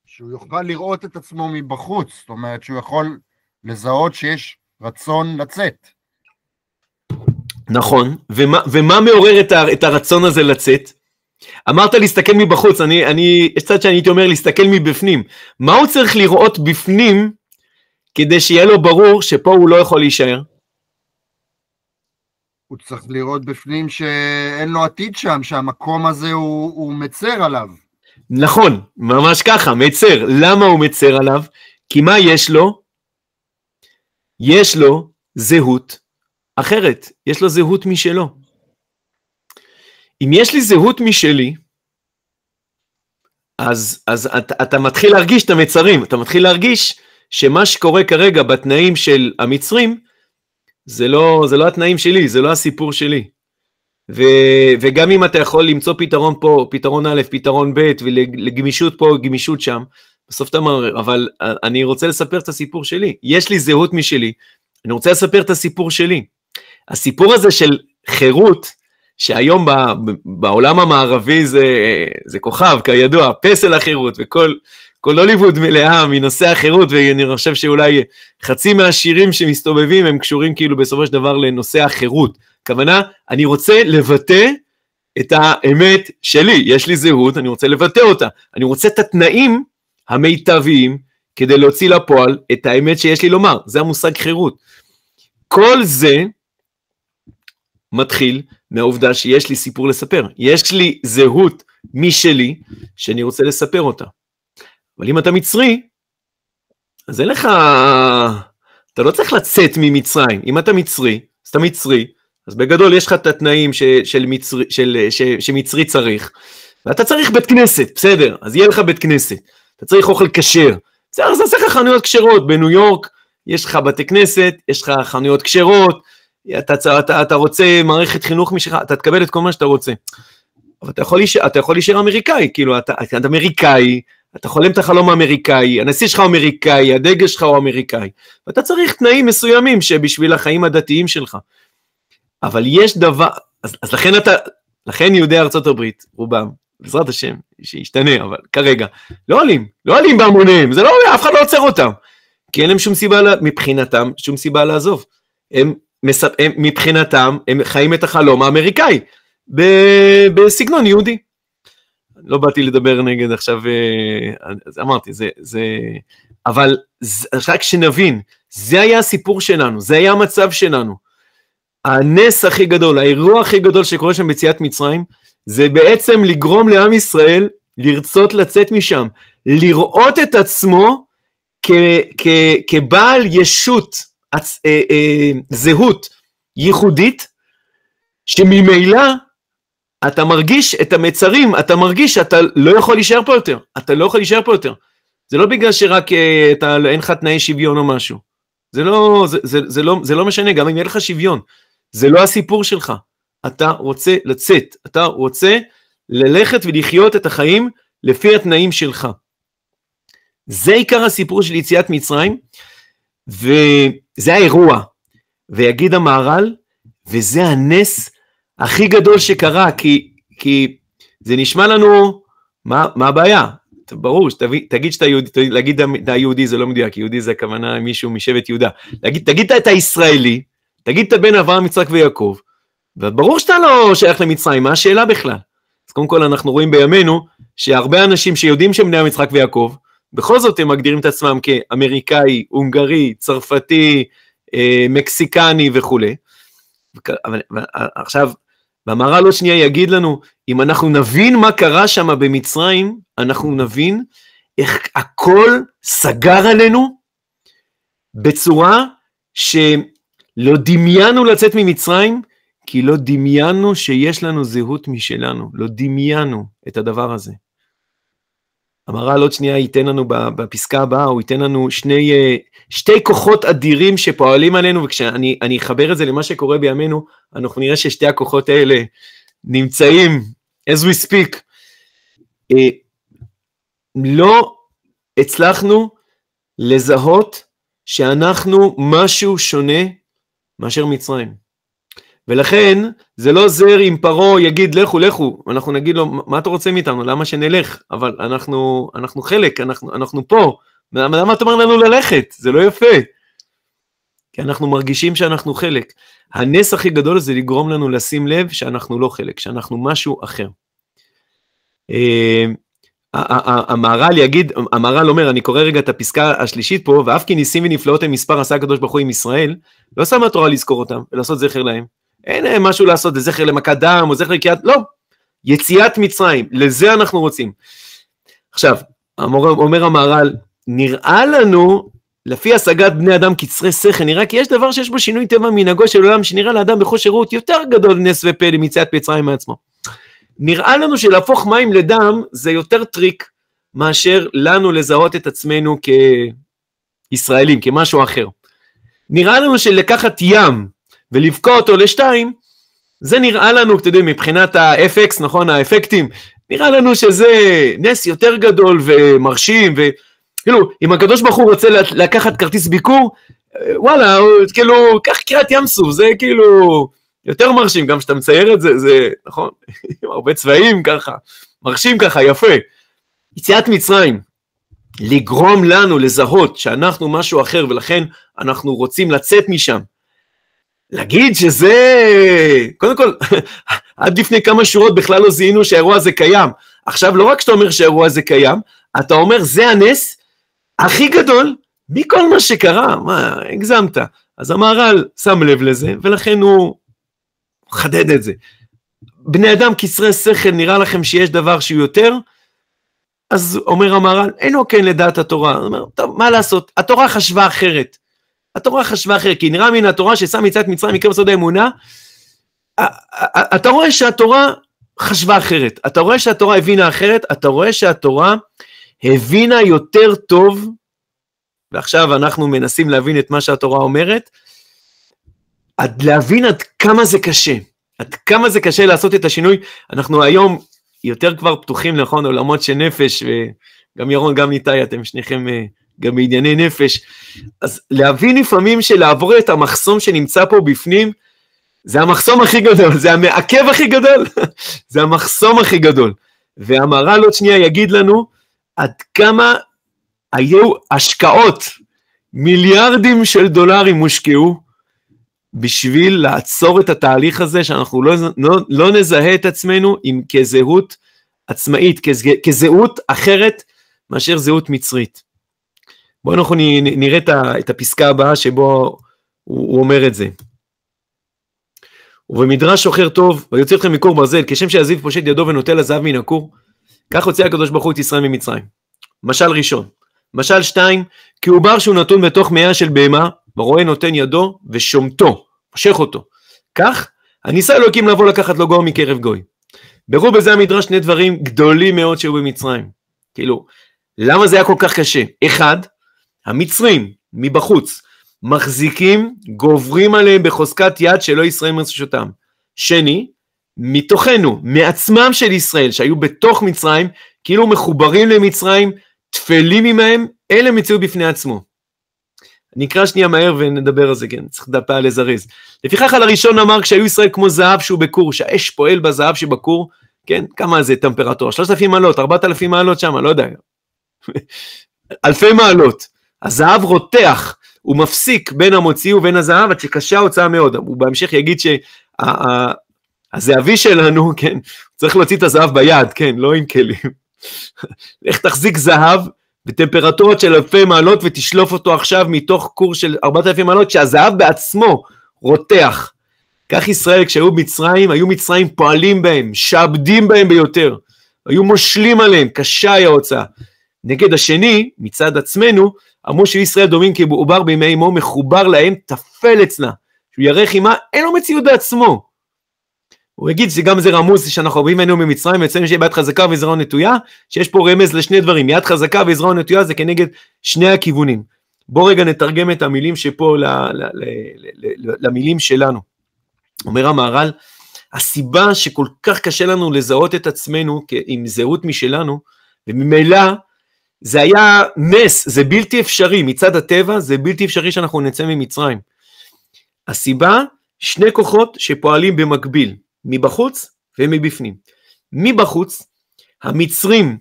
שהוא יוכל לראות את עצמו מבחוץ, זאת אומרת שהוא יכול לזהות שיש רצון לצאת. נכון, ומה מעורר את הרצון הזה לצאת? אמרת להסתכל מבחוץ, יש צד שאני הייתי אומר להסתכל מבפנים, מה הוא צריך לראות בפנים, כדי שיהיה לו ברור שפה הוא לא יכול להישאר? הוא צריך לראות בפנים שאין לו עתיד שם, שהמקום הזה הוא מצר עליו. נכון, ממש ככה, מצר. למה הוא מצר עליו? כי מה יש לו? יש לו זהות אחרת, יש לו זהות משלו. אם יש לי זהות משלי, אז אתה מתחיל להרגיש את המצרים, אתה מתחיל להרגיש שמה שקורה כרגע בתנאים של המצרים, זה לא התנאים שלי, זה לא הסיפור שלי. וגם אם אתה יכול למצוא פתרון פה, פתרון א', פתרון ב', ולגמישות פה, גמישות שם, בסוף אתה מערער, אבל אני רוצה לספר את הסיפור שלי. יש לי זהות משלי, אני רוצה לספר את הסיפור שלי. הסיפור הזה של חירות, שהיום בעולם המערבי זה כוכב, כידוע, פסל החירות, וכל הוליווד מלאה מנושא החירות, ואני חושב שאולי חצי מהשירים שמסתובבים, הם קשורים כאילו בסופו של דבר לנושא החירות. כוונה, אני רוצה לבטא את האמת שלי, יש לי זהות, אני רוצה לבטא אותה, אני רוצה את התנאים המיטביים, כדי להוציא לפועל את האמת שיש לי לומר, זה המושג חירות. כל זה מתחיל מהעובדה שיש לי סיפור לספר, יש לי זהות משלי, שאני רוצה לספר אותה. אבל אם אתה מצרי, אז אין לך, אתה לא צריך לצאת ממצרים, אם אתה מצרי, אז אתה מצרי, אז בגדול יש לך את התנאים שמצרי צריך, ואתה צריך בית כנסת, בסדר, אז יהיה לך בית כנסת, אתה צריך אוכל כשר, אז עושה לך חנויות כשרות, בניו יורק יש לך בתי כנסת, יש לך חנויות כשרות, אתה רוצה מערכת חינוך משלך, אתה תקבל את כל מה שאתה רוצה, אבל אתה יכול להישאר אמריקאי, כאילו אתה אמריקאי, אתה חולם את החלום האמריקאי, הנשיא שלך אמריקאי, הדגל שלך הוא אמריקאי, ואתה צריך תנאים מסוימים שבשביל החיים הדתיים שלך, אבל יש דבר, אז לכן יהודי ארצות הברית, רובם, בעזרת השם, שישתנה, אבל כרגע, לא עולים בהמוניהם, זה לא, אף אחד לא עוצר אותם, כי אין להם שום סיבה, מבחינתם, שום סיבה לעזוב, מבחינתם, הם חיים את החלום האמריקאי, בסגנון יהודי, לא באתי לדבר נגד עכשיו, אז אמרתי, אבל רק שנבין, זה היה הסיפור שלנו, זה היה המצב שלנו, הנס הכי גדול, האירוע הכי גדול שקורה שם ביציאת מצרים, זה בעצם לגרום לעם ישראל לרצות לצאת משם, לראות את עצמו כבעל ישות, זהות ייחודית, שממילא אתה מרגיש את המצרים, אתה מרגיש שאתה לא יכול להישאר פה יותר, אתה לא יכול להישאר פה יותר, זה לא בגלל שרק אין לך תנאי שוויון או משהו, זה לא משנה, גם אם יהיה לך שוויון, זה לא הסיפור שלך, אתה רוצה לצאת, אתה רוצה ללכת ולחיות את החיים לפי התנאים שלך. זה עיקר הסיפור של יציאת מצרים, וזה האירוע, ויגיד המהר"ל, וזה הנס הכי גדול שקרה, כי זה נשמע לנו, מה הבעיה? ברור, תגיד שאתה יהודי, להגיד את היהודי זה לא מדויק, יהודי זה הכוונה מישהו משבט יהודה, תגיד את הישראלי, תגיד את בן אברהם, יצחק ויעקב, וברור שאתה לא שייך למצרים, מה השאלה בכלל? אז קודם כל אנחנו רואים בימינו, שהרבה אנשים שיודעים שהם בני יצחק ויעקב, בכל זאת הם מגדירים את עצמם כאמריקאי, הונגרי, צרפתי, מקסיקני וכו'. אבל עכשיו, במהר"ל עוד שנייה יגיד לנו, אם אנחנו נבין מה קרה שם במצרים, אנחנו נבין איך הכל סגר עלינו, בצורה שלא דמיינו לצאת ממצרים, כי לא דמיינו שיש לנו זהות משלנו, לא דמיינו את הדבר הזה. המהר"ל עוד שנייה ייתן לנו בפסקה הבאה, הוא ייתן לנו שתי כוחות אדירים שפועלים עלינו, וכשאני אחבר את זה למה שקורה בימינו, אנחנו נראה ששתי הכוחות האלה נמצאים, as we speak, לא הצלחנו לזהות שאנחנו משהו שונה מאשר מצרים. ולכן זה לא עוזר אם פרעה יגיד לכו, אנחנו נגיד לו מה אתה רוצה מאיתנו, למה שנלך, אבל אנחנו חלק, אנחנו פה, למה אתה אומר לנו ללכת, זה לא יפה, כי אנחנו מרגישים שאנחנו חלק, הנס הכי גדול זה לגרום לנו לשים לב שאנחנו לא חלק, שאנחנו משהו אחר. המהר"ל אומר, אני קורא רגע את הפסקה השלישית פה, ואף כי ניסים ונפלאות הם מספר עשה הקדוש ברוך הוא עם ישראל, לא שמה התורה לזכור אותם, ולעשות זכר להם, אין משהו לעשות, זה זכר למכת דם, או זכר לקריאת, לא, יציאת מצרים, לזה אנחנו רוצים. עכשיו, אומר המהר"ל, נראה לנו, לפי השגת בני אדם קצרי שכל, נראה כי יש דבר שיש בו שינוי טבע מנהגו של עולם, שנראה לאדם בכל שירות יותר גדול נס ופלא מיציאת מצרים מעצמו. נראה לנו שלהפוך מים לדם, זה יותר טריק, מאשר לנו לזהות את עצמנו כישראלים, כמשהו אחר. נראה לנו שלקחת ים, ולבקוע אותו לשתיים, זה נראה לנו, אתה יודע, מבחינת ה-FX, נכון, האפקטים, נראה לנו שזה נס יותר גדול ומרשים, וכאילו, אם הקדוש ברוך הוא רוצה לקחת כרטיס ביקור, וואלה, כאילו, כך קריאת ים סוף, זה כאילו יותר מרשים, גם שאתה מצייר את זה, זה נכון, הרבה צבעים ככה, מרשים ככה, יפה. יציאת מצרים, לגרום לנו לזהות שאנחנו משהו אחר, ולכן אנחנו רוצים לצאת משם. להגיד שזה, קודם כל, עד לפני כמה שורות בכלל לא זיהינו שהאירוע הזה קיים. עכשיו, לא רק שאתה אומר שהאירוע הזה קיים, אתה אומר, זה הנס הכי גדול, מכל מה שקרה, מה, הגזמת. אז המהר"ל שם לב לזה, ולכן הוא חדד את זה. בני אדם קצרי שכל, נראה לכם שיש דבר שהוא יותר, אז אומר המהר"ל, אינו כן לדעת התורה. הוא אומר, טוב, מה לעשות? התורה חשבה אחרת. התורה חשבה אחרת, כי נראה מן התורה ששם יציאת מצרים מקרב סוד האמונה, אתה רואה שהתורה חשבה אחרת, אתה רואה שהתורה הבינה אחרת, אתה רואה שהתורה הבינה יותר טוב, ועכשיו אנחנו מנסים להבין את מה שהתורה אומרת, להבין עד כמה זה קשה, עד כמה זה קשה לעשות את השינוי. אנחנו היום יותר כבר פתוחים, נכון, עולמות של נפש, וגם ירון, גם ניתאי, אתם שניכם גם בענייני נפש, אז להבין לפעמים שלעבור את המחסום שנמצא פה בפנים, זה המחסום הכי גדול, זה המעכב הכי גדול, זה המחסום הכי גדול, והמהר"ל עוד שנייה יגיד לנו, עד כמה היו השקעות, מיליארדים של דולרים מושקעו, בשביל לעצור את התהליך הזה, שאנחנו לא נזהה את עצמנו עם כזהות עצמאית, כזהות אחרת, מאשר זהות מצרית. בואו אנחנו נראה את הפסקה הבאה, שבו הוא אומר את זה. ובמדרש שוחר טוב, ויוצא אתכם מקור ברזל, כשם שהזיו פושט ידו ונוטל הזהב מן הכור, כך הוציא הקדוש ברוך הוא את ישראל ממצרים. משל ראשון. משל שתיים, כי עובר שהוא נתון בתוך מאה של בהמה, ורואה נותן ידו ושומתו, משך אותו. כך, הניסה אלוקים לבוא לקחת לו גוי מקרב גוי. ברו בזה המדרש שני דברים גדולים מאוד שהיו במצרים. כאילו, למה זה היה כל כך קשה? אחד, המצרים מבחוץ, מחזיקים, גוברים עליהם בחוזקת יד שלא ישראל מרשותם. שני, מתוכנו, מעצמם של ישראל, שהיו בתוך מצרים, כאילו מחוברים למצרים, תפלים עמהם, אלה מציאו בפני עצמו. נקרא שנייה מהר ונדבר על זה, כן, צריך דפה לזרז. לפיכך על הראשון אמר, כשהיו ישראל כמו זהב שהוא בקור, שהאש פועל בזהב שבקור, כן, כמה זה טמפרטורה? 3,000 מעלות, 4,000 מעלות שם, לא יודע. אלפי מעלות. הזהב רותח, הוא מפסיק בין המוציא ובין הזהב, עד שקשה הוצאה מאוד. הוא בהמשך יגיד שהזהבי שלנו, כן, צריך להוציא את הזהב ביד, כן, לא עם כלים. איך תחזיק זהב בטמפרטורות של אלפי מעלות, ותשלוף אותו עכשיו מתוך קור של 4,000 מעלות, שהזהב בעצמו רותח. כך ישראל, כשהיו מצרים, היו מצרים פועלים בהם, שעבדים בהם ביותר, היו מושלים עליהם, קשה היה הוצאה. נגד השני, מצד עצמנו, אמרו שישראל דומים כעובר בימי אמו, מחובר להם, תפל אצלה, שהוא ירח עמה, אין לו מציאות בעצמו. הוא יגיד שגם זה רמוז שאנחנו רואים ממנו ממצרים, ואצלנו שיהיה ביד חזקה וזרוע נטויה, שיש פה רמז לשני דברים, יד חזקה וזרוע נטויה זה כנגד שני הכיוונים. בואו רגע נתרגם את המילים שפה למילים שלנו. אומר המהר"ל, הסיבה שכל כך קשה לנו לזהות את עצמנו עם זהות משלנו, וממילא זה היה נס, זה בלתי אפשרי, מצד הטבע זה בלתי אפשרי שאנחנו נצא ממצרים. הסיבה, שני כוחות שפועלים במקביל, מבחוץ ומבפנים. מבחוץ, המצרים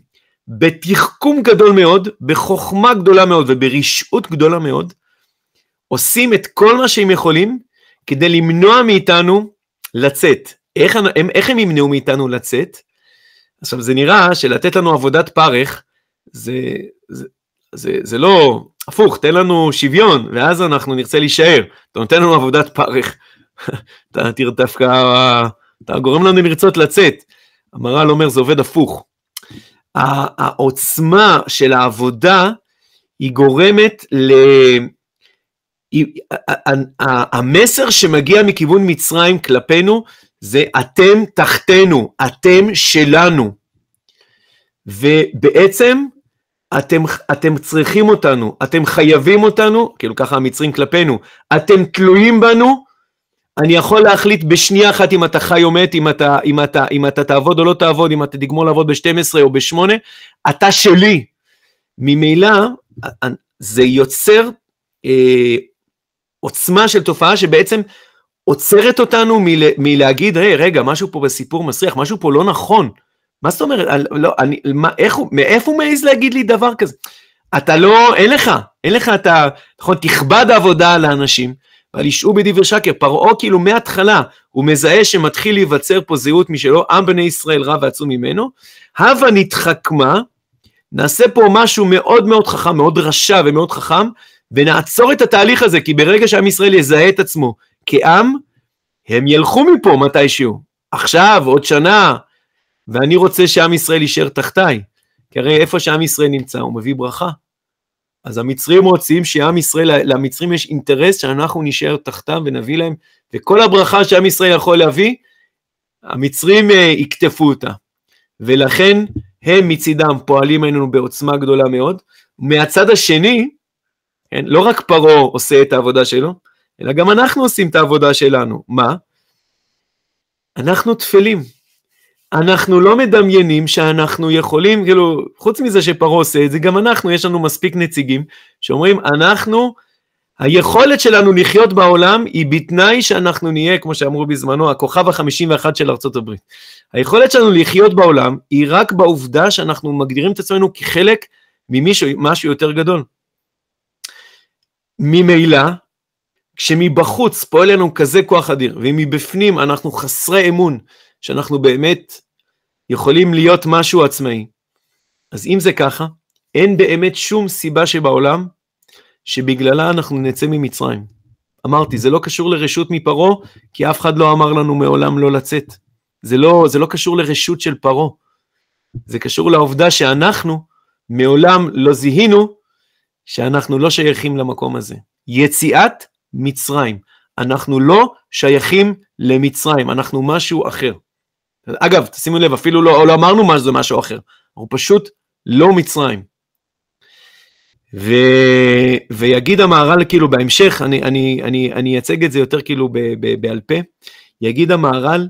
בתחכום גדול מאוד, בחוכמה גדולה מאוד וברשעות גדולה מאוד, עושים את כל מה שהם יכולים כדי למנוע מאיתנו לצאת. איך הם ימנעו מאיתנו לצאת? עכשיו זה נראה שלתת לנו עבודת פרך, זה לא הפוך, תן לנו שוויון, ואז אנחנו נרצה להישאר. אתה נותן לנו עבודת פרך, אתה תראה דווקא, אתה גורם לנו לרצות לצאת. המהר"ל אומר, זה עובד הפוך. העוצמה של העבודה, היא גורמת המסר שמגיע מכיוון מצרים כלפינו, זה אתם תחתנו, אתם שלנו. ובעצם, אתם צריכים אותנו, אתם חייבים אותנו, כאילו ככה המצרים כלפינו, אתם תלויים בנו, אני יכול להחליט בשנייה אחת אם אתה חי או מת, אם אתה תעבוד או לא תעבוד, אם אתה תגמור לעבוד ב-12 או ב-8, אתה שלי. ממילא, זה יוצר עוצמה של תופעה שבעצם עוצרת אותנו מלהגיד, רגע, משהו פה בסיפור מסריח, משהו פה לא נכון. מה זאת אומרת? מאיפה הוא מעז להגיד לי דבר כזה? אתה לא, אין לך, אתה, נכון, תכבד העבודה לאנשים, אבל ישעו בדבר שקר, פרעה כאילו מההתחלה, הוא מזהה שמתחיל להיווצר פה זהות משלו, עם בני ישראל רב ועצום ממנו, הווה נתחכמה, נעשה פה משהו מאוד מאוד חכם, מאוד רשע ומאוד חכם, ונעצור את התהליך הזה, כי ברגע שעם ישראל יזהה את עצמו כעם, הם ילכו מפה מתישהו, עכשיו, עוד שנה, ואני רוצה שעם ישראל יישאר תחתיי, כי הרי איפה שעם ישראל נמצא, הוא מביא ברכה. אז המצרים רוצים שעם ישראל, למצרים יש אינטרס שאנחנו נשאר תחתם ונביא להם, וכל הברכה שעם ישראל יכול להביא, המצרים יקטפו אותה. ולכן הם מצידם פועלים עלינו בעוצמה גדולה מאוד. מהצד השני, כן, לא רק פרעה עושה את העבודה שלו, אלא גם אנחנו עושים את העבודה שלנו. מה? אנחנו תפלים. אנחנו לא מדמיינים שאנחנו יכולים, כאילו, חוץ מזה שפרעה עושה את זה, גם אנחנו, יש לנו מספיק נציגים, שאומרים, היכולת שלנו לחיות בעולם, היא בתנאי שאנחנו נהיה, כמו שאמרו בזמנו, הכוכב ה-51 של ארצות הברית. היכולת שלנו לחיות בעולם, היא רק בעובדה שאנחנו מגדירים את עצמנו כחלק משהו יותר גדול. ממילא, כשמבחוץ פועל לנו כזה כוח אדיר, ומבפנים אנחנו חסרי אמון, שאנחנו באמת יכולים להיות משהו עצמאי. אז אם זה ככה, אין באמת שום סיבה שבעולם, שבגללה אנחנו נצא ממצרים. אמרתי, זה לא קשור לרשות מפרעה, כי אף אחד לא אמר לנו מעולם לא לצאת. זה לא קשור לרשות של פרעה. זה קשור לעובדה שאנחנו מעולם לא זיהינו, שאנחנו לא שייכים למקום הזה. יציאת מצרים. אנחנו לא שייכים למצרים, אנחנו משהו אחר. אגב, תשימו לב, אפילו לא אמרנו מה זה משהו אחר, אנחנו פשוט לא מצרים. ויגיד המהר"ל כאילו בהמשך, אני אצג את זה יותר כאילו בעל פה, יגיד המהר"ל,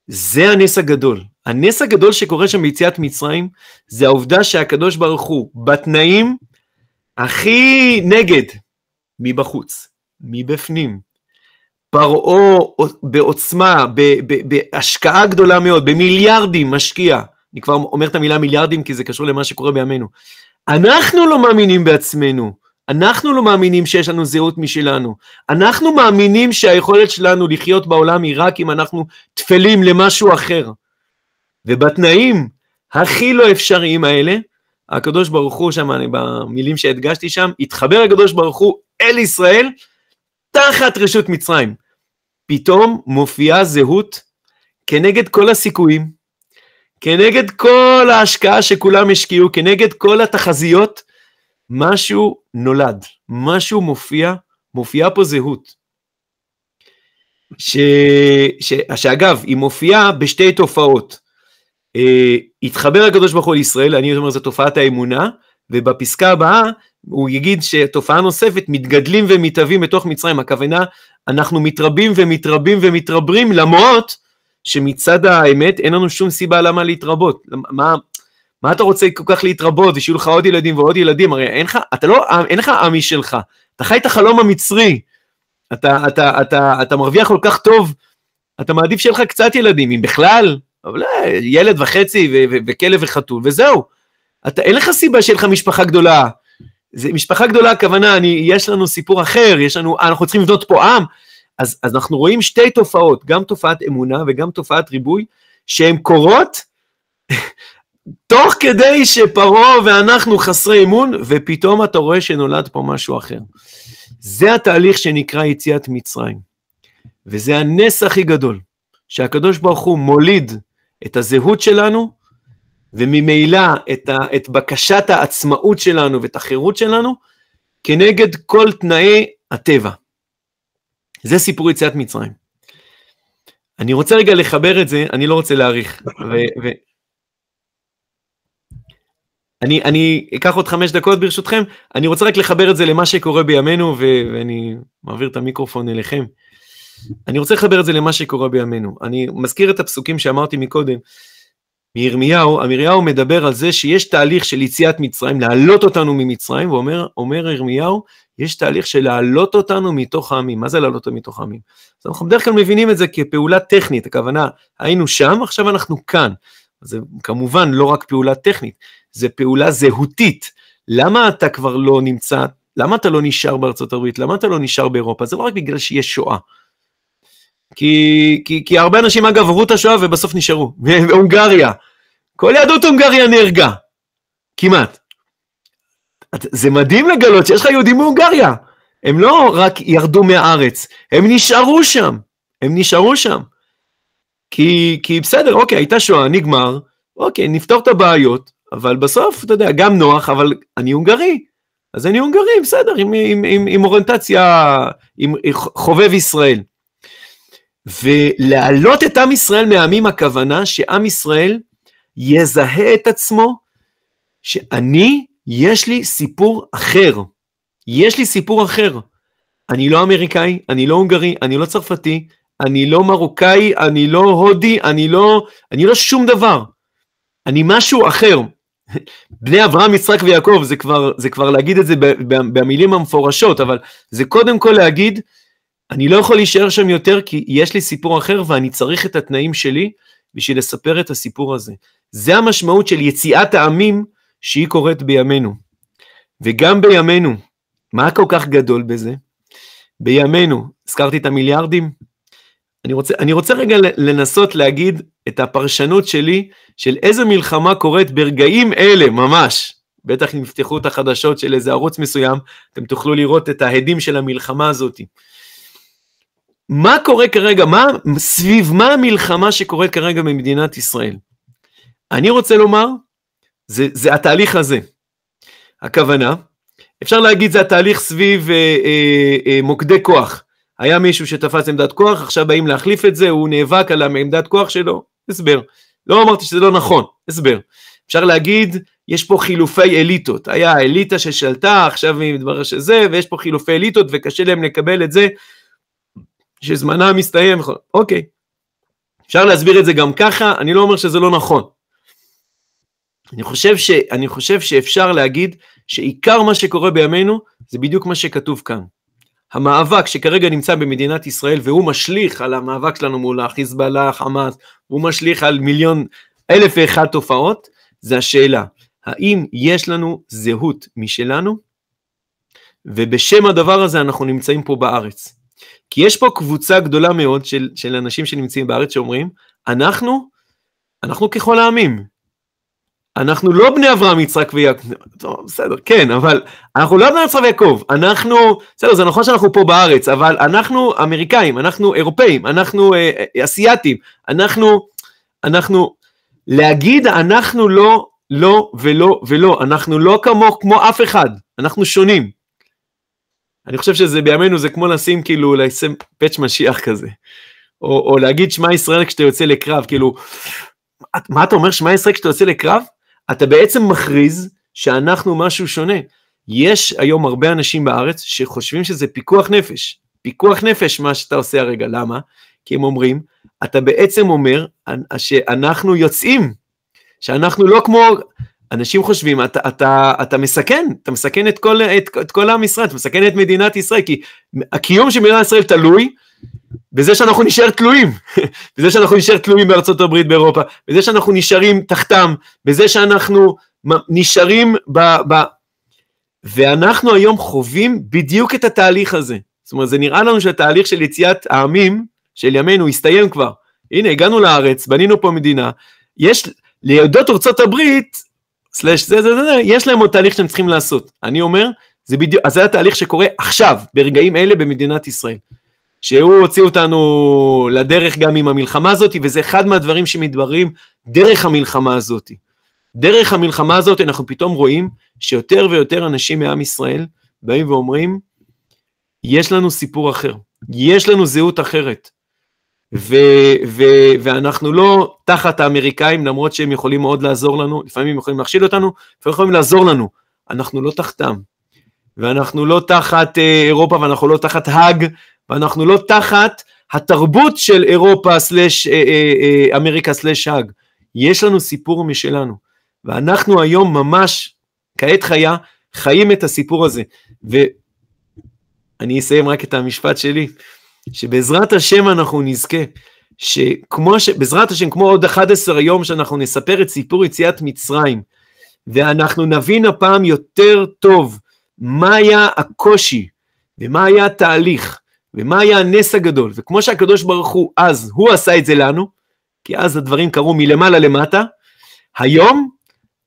זה הנס הגדול. הנס הגדול שקורה שם ביציאת מצרים, זה העובדה שהקדוש ברוך הוא, בתנאים הכי נגד, מבחוץ, מבפנים, פרעה בעוצמה, בהשקעה גדולה מאוד, במיליארדים משקיע, אני כבר אומר את המילה מיליארדים, כי זה קשור למה שקורה בימינו, אנחנו לא מאמינים בעצמנו, אנחנו לא מאמינים שיש לנו זהות משלנו, אנחנו מאמינים שהיכולת שלנו לחיות בעולם היא רק אם אנחנו תפלים למשהו אחר, ובתנאים הכי לא אפשריים האלה, הקדוש ברוך הוא שם, במילים שהדגשתי שם, התחבר הקדוש ברוך הוא אל ישראל, תחת רשות מצרים, פתאום מופיעה זהות, כנגד כל הסיכויים, כנגד כל ההשקעה שכולם השקיעו, כנגד כל התחזיות, משהו נולד, משהו מופיעה פה זהות, שאגב, היא מופיעה בשתי תופעות, התחבר הקדוש ברוך הוא לישראל, אני אומר זו תופעת האמונה, ובפסקה הבאה, הוא יגיד שתופעה נוספת, מתגדלים ומתאבים בתוך מצרים, הכוונה, אנחנו מתרבים ומתרבים ומתרברים, למרות שמצד האמת, אין לנו שום סיבה למה להתרבות, מה אתה רוצה כל כך להתרבות, ושיהיו לך עוד ילדים ועוד ילדים, הרי אין לך עמי שלך, אתה חי את החלום המצרי, אתה מרוויח כל כך טוב, אתה מעדיף שיהיה לך קצת ילדים, אם בכלל, אבל ילד וחצי וכלב וחתול, וזהו, אין לך סיבה שיהיה לך משפחה גדולה, זה משפחה גדולה, הכוונה, יש לנו סיפור אחר, אנחנו צריכים לבנות פה עם, אז אנחנו רואים שתי תופעות, גם תופעת אמונה וגם תופעת ריבוי, שהן קורות, תוך כדי שפרעה ואנחנו חסרי אמון, ופתאום אתה רואה שנולד פה משהו אחר. זה התהליך שנקרא יציאת מצרים, וזה הנס הכי גדול, שהקדוש ברוך הוא מוליד את הזהות שלנו, וממילא את בקשת העצמאות שלנו ואת החירות שלנו, כנגד כל תנאי הטבע. זה סיפור יציאת מצרים. אני רוצה רגע לחבר את זה, אני לא רוצה להאריך, אני אקח עוד 5 דקות ברשותכם, אני רוצה רק לחבר את זה למה שקורה בימינו, ואני מעביר את המיקרופון אליכם. אני רוצה לחבר את זה למה שקורה בימינו. אני מזכיר את הפסוקים שאמרתי מקודם, ירמיהו מדבר על זה שיש תהליך של יציאת מצרים, להעלות אותנו ממצרים, ואומר ירמיהו, יש תהליך של להעלות אותנו מתוך העמים. מה זה להעלות אותנו מתוך העמים? אז אנחנו בדרך כלל מבינים את זה כפעולה טכנית, הכוונה, היינו שם, עכשיו אנחנו כאן. זה כמובן לא רק פעולה טכנית, זה פעולה זהותית. למה אתה כבר לא נמצא, למה אתה לא נשאר בארצות הברית, למה אתה לא נשאר באירופה? זה לא רק בגלל שיש שואה. כי הרבה אנשים אגב עברו את השואה ובסוף נשארו, בהונגריה. כל יהדות הונגריה נהרגה, כמעט. זה מדהים לגלות שיש לך יהודים בהונגריה. הם לא רק ירדו מהארץ, הם נשארו שם. כי בסדר, אוקיי, הייתה שואה, נגמר, אוקיי, נפתור את הבעיות, אבל בסוף, אתה יודע, גם נוח, אבל אני הונגרי. אז אני הונגרי, בסדר, עם אוריינטציה, עם חובב ישראל. ולהעלות את עם ישראל מהעמים, הכוונה שעם ישראל יזהה את עצמו, יש לי סיפור אחר. יש לי סיפור אחר. אני לא אמריקאי, אני לא הונגרי, אני לא צרפתי, אני לא מרוקאי, אני לא הודי, אני לא שום דבר. אני משהו אחר. בני אברהם, יצחק ויעקב, זה כבר להגיד את זה במילים המפורשות, אבל זה קודם כל להגיד, אני לא יכול להישאר שם יותר, כי יש לי סיפור אחר, ואני צריך את התנאים שלי, בשביל לספר את הסיפור הזה. זה המשמעות של יציאת העמים, שהיא קורית בימינו. וגם בימינו, מה כל כך גדול בזה? בימינו, הזכרתי את המיליארדים, אני רוצה רגע לנסות להגיד את הפרשנות שלי, של איזה מלחמה קורית ברגעים אלה, ממש. בטח אם יפתחו את החדשות של איזה ערוץ מסוים, אתם תוכלו לראות את ההדים של המלחמה הזאת. מה קורה כרגע, סביב מה המלחמה שקורית כרגע במדינת ישראל? אני רוצה לומר, זה התהליך הזה. הכוונה, אפשר להגיד זה התהליך סביב מוקדי כוח. היה מישהו שתפס עמדת כוח, עכשיו באים להחליף את זה, הוא נאבק על העמדת כוח שלו, הסבר. לא אמרתי שזה לא נכון, הסבר. אפשר להגיד, יש פה חילופי אליטות, היה האליטה ששלטה, עכשיו מתברר שזה, ויש פה חילופי אליטות, וקשה להם לקבל את זה, שזמנה מסתיים, אוקיי. אפשר להסביר את זה גם ככה, אני לא אומר שזה לא נכון. אני חושב שאפשר להגיד, שעיקר מה שקורה בימינו, זה בדיוק מה שכתוב כאן. המאבק שכרגע נמצא במדינת ישראל, והוא משליך על המאבק שלנו מול החיזבאללה, חמאס, הוא משליך על 1,001 תופעות, זה השאלה, האם יש לנו זהות משלנו, ובשם הדבר הזה אנחנו נמצאים פה בארץ. כי יש פה קבוצה גדולה מאוד של אנשים שנמצאים בארץ שאומרים, אנחנו ככל העמים, אנחנו לא בני אברהם, יצחק ויעקב, בסדר, כן, אבל אנחנו לא בני יצחק ויעקב, בסדר, זה נכון שאנחנו פה בארץ, אבל אנחנו אמריקאים, אנחנו אירופאים, אנחנו אסיאטים, אנחנו, להגיד אנחנו לא ולא, אנחנו לא כמו אף אחד, אנחנו שונים. אני חושב שזה בימינו, זה כמו לשים כאילו, לשים פאץ' משיח כזה, או להגיד שמע ישראל כשאתה יוצא לקרב, כאילו, מה אתה אומר שמע ישראל כשאתה יוצא לקרב? אתה בעצם מכריז שאנחנו משהו שונה. יש היום הרבה אנשים בארץ שחושבים שזה פיקוח נפש מה שאתה עושה הרגע, למה? כי הם אומרים, אתה בעצם אומר שאנחנו יוצאים, שאנחנו לא כמו, אנשים חושבים, אתה מסכן את כל עם ישראל, אתה מסכן את מדינת ישראל, כי הקיום של מדינת ישראל תלוי, בזה שאנחנו נשאר תלויים, בזה שאנחנו נשאר תלויים בארצות הברית, באירופה, בזה שאנחנו נשארים תחתם, בזה שאנחנו נשארים ואנחנו היום חווים בדיוק את התהליך הזה. זאת אומרת, זה נראה לנו שהתהליך של יציאת העמים של ימינו הסתיים כבר. הנה, הגענו לארץ, בנינו פה מדינה, יש ליהודות ארצות הברית, יש להם עוד תהליך שהם צריכים לעשות. אני אומר, אז זה התהליך שקורה עכשיו, ברגעים אלה במדינת ישראל. שהוא הוציא אותנו לדרך גם עם המלחמה הזאת, וזה אחד מהדברים שמתבררים דרך המלחמה הזאת. דרך המלחמה הזאת אנחנו פתאום רואים שיותר ויותר אנשים מעם ישראל באים ואומרים, יש לנו סיפור אחר, יש לנו זהות אחרת, ואנחנו לא תחת האמריקאים, למרות שהם יכולים מאוד לעזור לנו, לפעמים הם יכולים להכשיל אותנו, לפעמים יכולים לעזור לנו, אנחנו לא תחתם, ואנחנו לא תחת אירופה, ואנחנו לא תחת האג, ואנחנו לא תחת התרבות של אירופה סלש אמריקה סלש האג. יש לנו סיפור משלנו, ואנחנו היום ממש כעת חיים את הסיפור הזה, אני אסיים רק את המשפט שלי, שבעזרת השם אנחנו נזכה, בעזרת השם, כמו עוד 11 יום שאנחנו נספר את סיפור יציאת מצרים, ואנחנו נבין הפעם יותר טוב, מה היה הקושי, ומה היה התהליך, ומה היה הנס הגדול, וכמו שהקדוש ברוך הוא אז, הוא עשה את זה לנו, כי אז הדברים קרו מלמעלה למטה, היום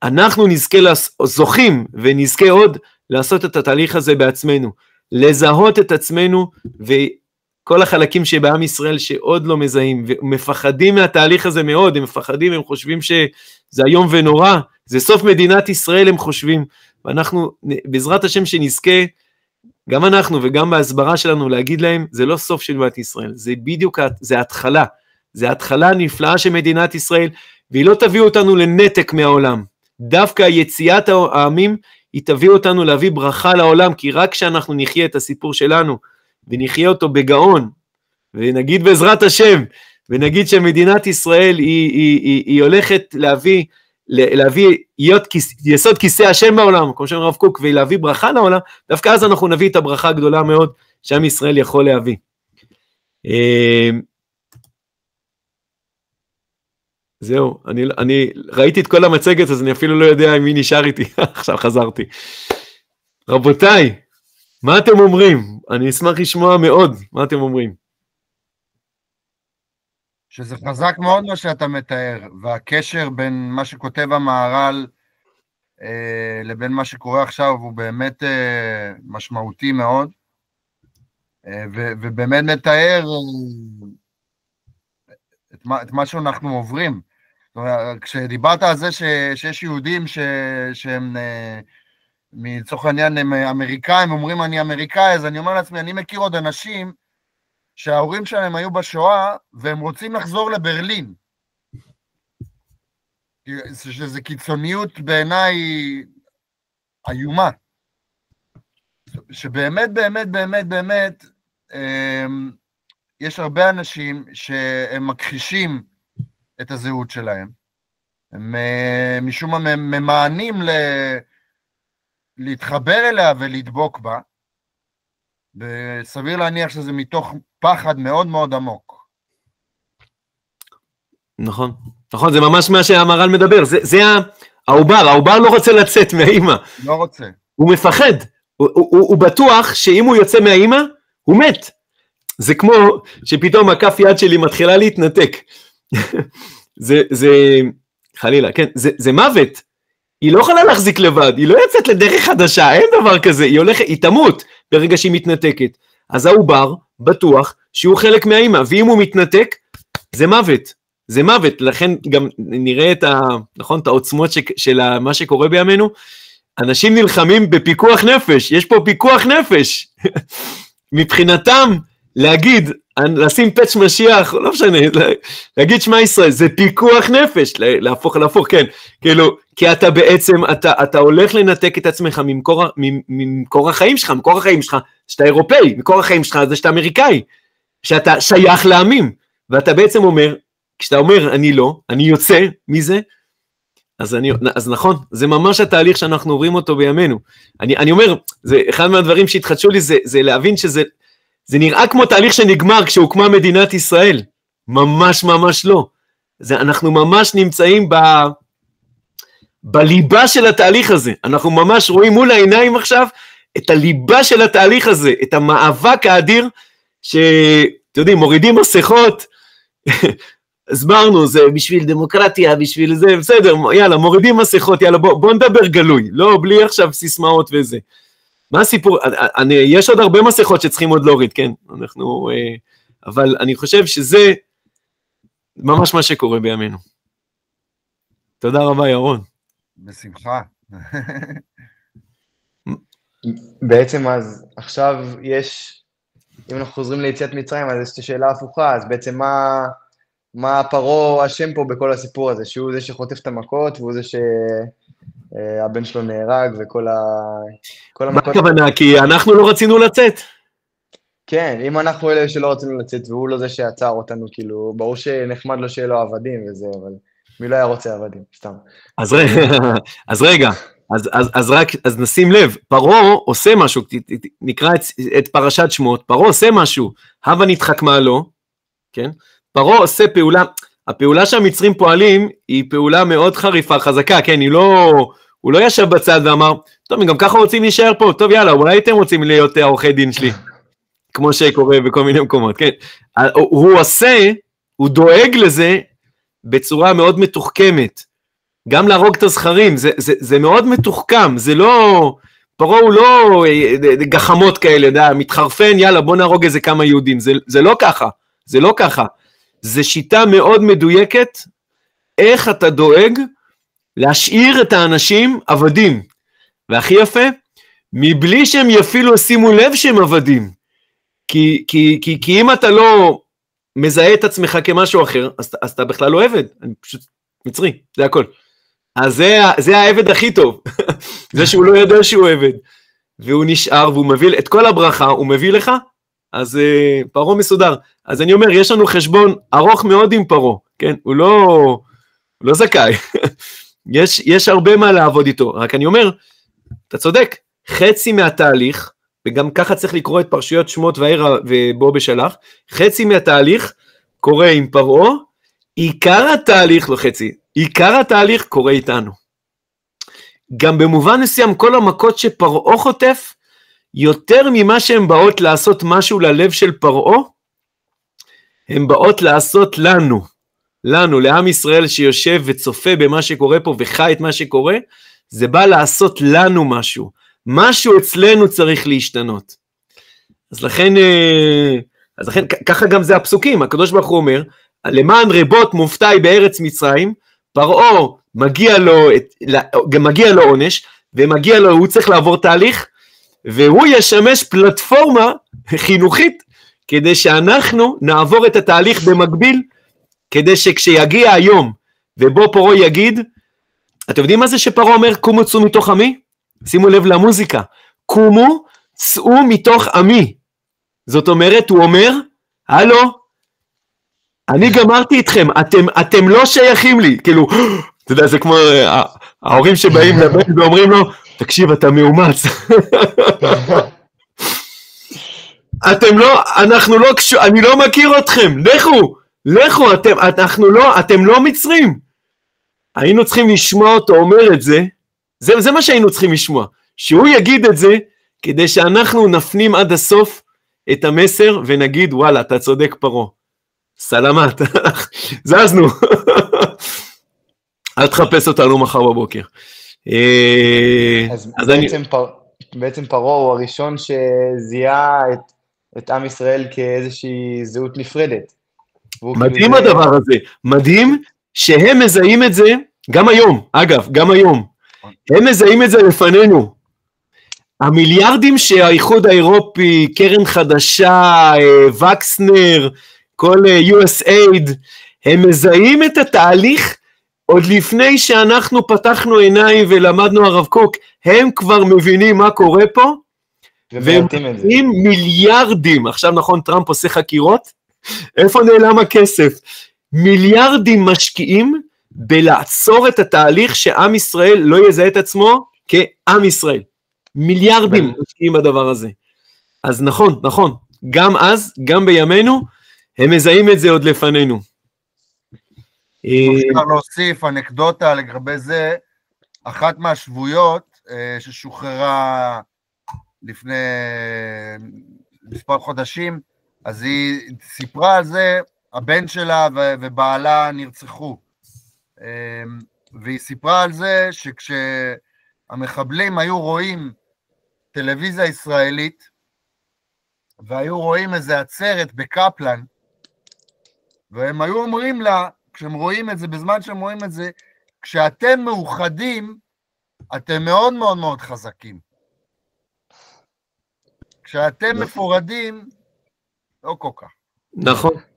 אנחנו נזכה, זוכים ונזכה עוד לעשות את התהליך הזה בעצמנו, לזהות את עצמנו, וכל החלקים שבעם ישראל שעוד לא מזהים, ומפחדים מהתהליך הזה מאוד, הם מפחדים, הם חושבים שזה היום ונורא, זה סוף מדינת ישראל הם חושבים, ואנחנו בעזרת השם שנזכה, גם אנחנו וגם בהסברה שלנו להגיד להם, זה לא סוף של מדינת ישראל, זה בדיוק, זה התחלה, זה התחלה הנפלאה של מדינת ישראל, והיא לא תביא אותנו לנתק מהעולם, דווקא יציאת העמים, היא תביא אותנו להביא ברכה לעולם, כי רק כשאנחנו נחיה את הסיפור שלנו, ונחיה אותו בגאון, ונגיד בעזרת השם, ונגיד שמדינת ישראל היא הולכת להביא יסוד כיסא השם בעולם, כמו שאומר הרב קוק, ולהביא ברכה לעולם, דווקא אז אנחנו נביא את הברכה הגדולה מאוד, שעם ישראל יכול להביא. זהו, אני ראיתי את כל המצגת, אז אני אפילו לא יודע מי נשאר איתי, עכשיו חזרתי. רבותיי, מה אתם אומרים? אני אשמח לשמוע מאוד, מה אתם אומרים? שזה חזק מאוד מה שאתה מתאר, והקשר בין מה שכותב המהר"ל לבין מה שקורה עכשיו הוא באמת משמעותי מאוד, ובאמת מתאר את מה שאנחנו עוברים. כשדיברת על זה שיש יהודים שהם מצורך העניין הם אמריקאים, אומרים אני אמריקאי, אז אני אומר לעצמי, אני מכיר עוד אנשים שההורים שלהם היו בשואה, והם רוצים לחזור לברלין. שזה קיצוניות בעיניי איומה. שבאמת, באמת, באמת, באמת, יש הרבה אנשים שהם מכחישים את הזהות שלהם. הם משום מה ממאנים להתחבר אליה ולדבוק בה, וסביר להניח שזה מתוך פחד מאוד מאוד עמוק. נכון, נכון, זה ממש מה שהמהר"ל מדבר, זה העובר לא רוצה לצאת מהאימא. לא רוצה. הוא מפחד, הוא בטוח שאם הוא יוצא מהאימא, הוא מת. זה כמו שפתאום הכף יד שלי מתחילה להתנתק. זה חלילה, כן, זה מוות. היא לא יכולה להחזיק לבד, היא לא יוצאת לדרך חדשה, אין דבר כזה, היא תמות ברגע שהיא מתנתקת. אז העובר בטוח שהוא חלק מהאימא, ואם הוא מתנתק, זה מוות. זה מוות, לכן גם נראה את העוצמות של מה שקורה בימינו, אנשים נלחמים בפיקוח נפש, יש פה פיקוח נפש. מבחינתם, להגיד, לשים פץ' משיח, לא משנה, להגיד שמה ישראל, זה פיקוח נפש, להפוך, כן, כאילו, כי אתה בעצם, אתה הולך לנתק את עצמך ממקור החיים שלך, שאתה אירופאי, מקור החיים שלך זה שאתה אמריקאי, שאתה שייך לעמים, ואתה בעצם אומר, כשאתה אומר אני לא, אני יוצא מזה, אז נכון, זה ממש התהליך שאנחנו עוברים אותו בימינו. אני אומר, זה אחד מהדברים שהתחדשו לי, זה להבין שזה נראה כמו תהליך שנגמר כשהוקמה מדינת ישראל. ממש ממש לא. אנחנו ממש נמצאים בליבה של התהליך הזה. אנחנו ממש רואים מול העיניים עכשיו את הליבה של התהליך הזה, את המאבק האדיר, שאתם יודעים, מורידים מסכות, הסברנו, זה בשביל דמוקרטיה, בשביל זה, בסדר, יאללה, מורידים מסכות, יאללה, בוא נדבר גלוי, לא, בלי עכשיו סיסמאות וזה. מה הסיפור? יש עוד הרבה מסכות שצריכים עוד להוריד, כן? אבל אני חושב שזה ממש מה שקורה בימינו. תודה רבה, ירון. בשמחה. בעצם אז עכשיו יש, אם אנחנו חוזרים ליציאת מצרים, אז יש שאלה הפוכה, אז בעצם מה פרעה אשם פה בכל הסיפור הזה, שהוא זה שחוטף את המכות, והוא זה שהבן שלו נהרג, וכל מה הכוונה? כי אנחנו לא רצינו לצאת. כן, אם אנחנו אלה שלא רצינו לצאת, והוא לא זה שעצר אותנו, כאילו, ברור שנחמד לו שיהיה לו עבדים וזה, אבל מי לא היה רוצה עבדים, סתם. אז רגע, אז נשים לב, פרעה עושה משהו, נקרא את פרשת שמות, פרעה עושה משהו, הווה נתחכמה לו, כן? פרעה עושה פעולה, הפעולה שהמצרים פועלים, היא פעולה מאוד חריפה, חזקה, כן? הוא לא ישב בצד ואמר, טוב, אם גם ככה רוצים להישאר פה, טוב, יאללה, אולי אתם רוצים להיות עורכי דין שלי, כמו שקורה בכל מיני מקומות, כן? הוא דואג לזה בצורה מאוד מתוחכמת, גם להרוג את הזכרים, זה מאוד מתוחכם, זה לא, פרעה הוא לא גחמות כאלה, מתחרפן, יאללה, בוא נהרוג איזה כמה יהודים, זה לא ככה, זה לא ככה, זה שיטה מאוד מדויקת, איך אתה דואג להשאיר את האנשים עבדים, והכי יפה, מבלי שהם אפילו שימו לב שהם עבדים, כי אם אתה לא מזהה את עצמך כמשהו אחר, אז אתה בכלל לא עבד, אני פשוט מצרי, זה הכל. אז זה העבד הכי טוב, זה שהוא לא יודע שהוא עבד, והוא נשאר והוא מביא, את כל הברכה הוא מביא לך, אז פרעה מסודר. אז אני אומר, יש לנו חשבון ארוך מאוד עם פרעה, כן? הוא לא זכאי, יש הרבה מה לעבוד איתו, רק אני אומר, אתה צודק, חצי מהתהליך, וגם ככה צריך לקרוא את פרשיות שמות וערה ובוא בשלח, חצי מהתהליך קורה עם פרעה, עיקר התהליך, לא חצי, עיקר התהליך קורה איתנו. גם במובן מסוים, כל המכות שפרעה חוטף, יותר ממה שהן באות לעשות משהו ללב של פרעה, הן באות לעשות לנו, לעם ישראל שיושב וצופה במה שקורה פה, וחי את מה שקורה, זה בא לעשות לנו משהו אצלנו צריך להשתנות. אז לכן, ככה גם זה הפסוקים, הקדוש ברוך הוא אומר, למען רבות מופתעי בארץ מצרים, פרעה מגיע לו עונש, ומגיע לו, הוא צריך לעבור תהליך, והוא ישמש פלטפורמה חינוכית, כדי שאנחנו נעבור את התהליך במקביל, כדי שכשיגיע היום, ובו פרעה יגיד, אתם יודעים מה זה שפרעה אומר, קומו צאו מתוך עמי? שימו לב למוזיקה, קומו צאו מתוך עמי, זאת אומרת, הוא אומר, הלו, אני גמרתי איתכם, אתם לא שייכים לי, כאילו, אתה יודע, זה כמו ההורים שבאים לבן ואומרים לו, תקשיב, אתה מאומץ. אני לא מכיר אתכם, לכו, אתם לא מצרים. היינו צריכים לשמוע אותו אומר את זה, זה מה שהיינו צריכים לשמוע, שהוא יגיד את זה, כדי שאנחנו נפנים עד הסוף את המסר, ונגיד, וואלה, אתה צודק פרעה. סלמת, זזנו. אל תחפש אותנו מחר בבוקר. אז בעצם פרעה הוא הראשון שזיהה את עם ישראל כאיזושהי זהות נפרדת. מדהים הדבר הזה, מדהים שהם מזהים את זה, גם היום, אגב, גם היום, הם מזהים את זה לפנינו. המיליארדים שהאיחוד האירופי, קרן חדשה, וקסנר, כל USAID, הם מזהים את התהליך עוד לפני שאנחנו פתחנו עיניים ולמדנו הרב קוק, הם כבר מבינים מה קורה פה, והם מבינים מיליארדים, עכשיו נכון טראמפ עושה חקירות, איפה נעלם הכסף? מיליארדים משקיעים בלעצור את התהליך שעם ישראל לא יזהה את עצמו כעם ישראל. מיליארדים משקיעים בדבר הזה. אז נכון, גם אז, גם בימינו, הם מזהים את זה עוד לפנינו. אפשר להוסיף אנקדוטה לגבי זה, אחת מהשבויות ששוחררה לפני מספר חודשים, אז היא סיפרה על זה, הבן שלה ובעלה נרצחו, והיא סיפרה על זה שכשהמחבלים היו רואים טלוויזיה ישראלית, והיו רואים איזה עצרת בקפלן, והם היו אומרים לה, כשהם רואים את זה, בזמן שהם רואים את זה, כשאתם מאוחדים, אתם מאוד מאוד מאוד חזקים. כשאתם מפורדים, לא כל כך.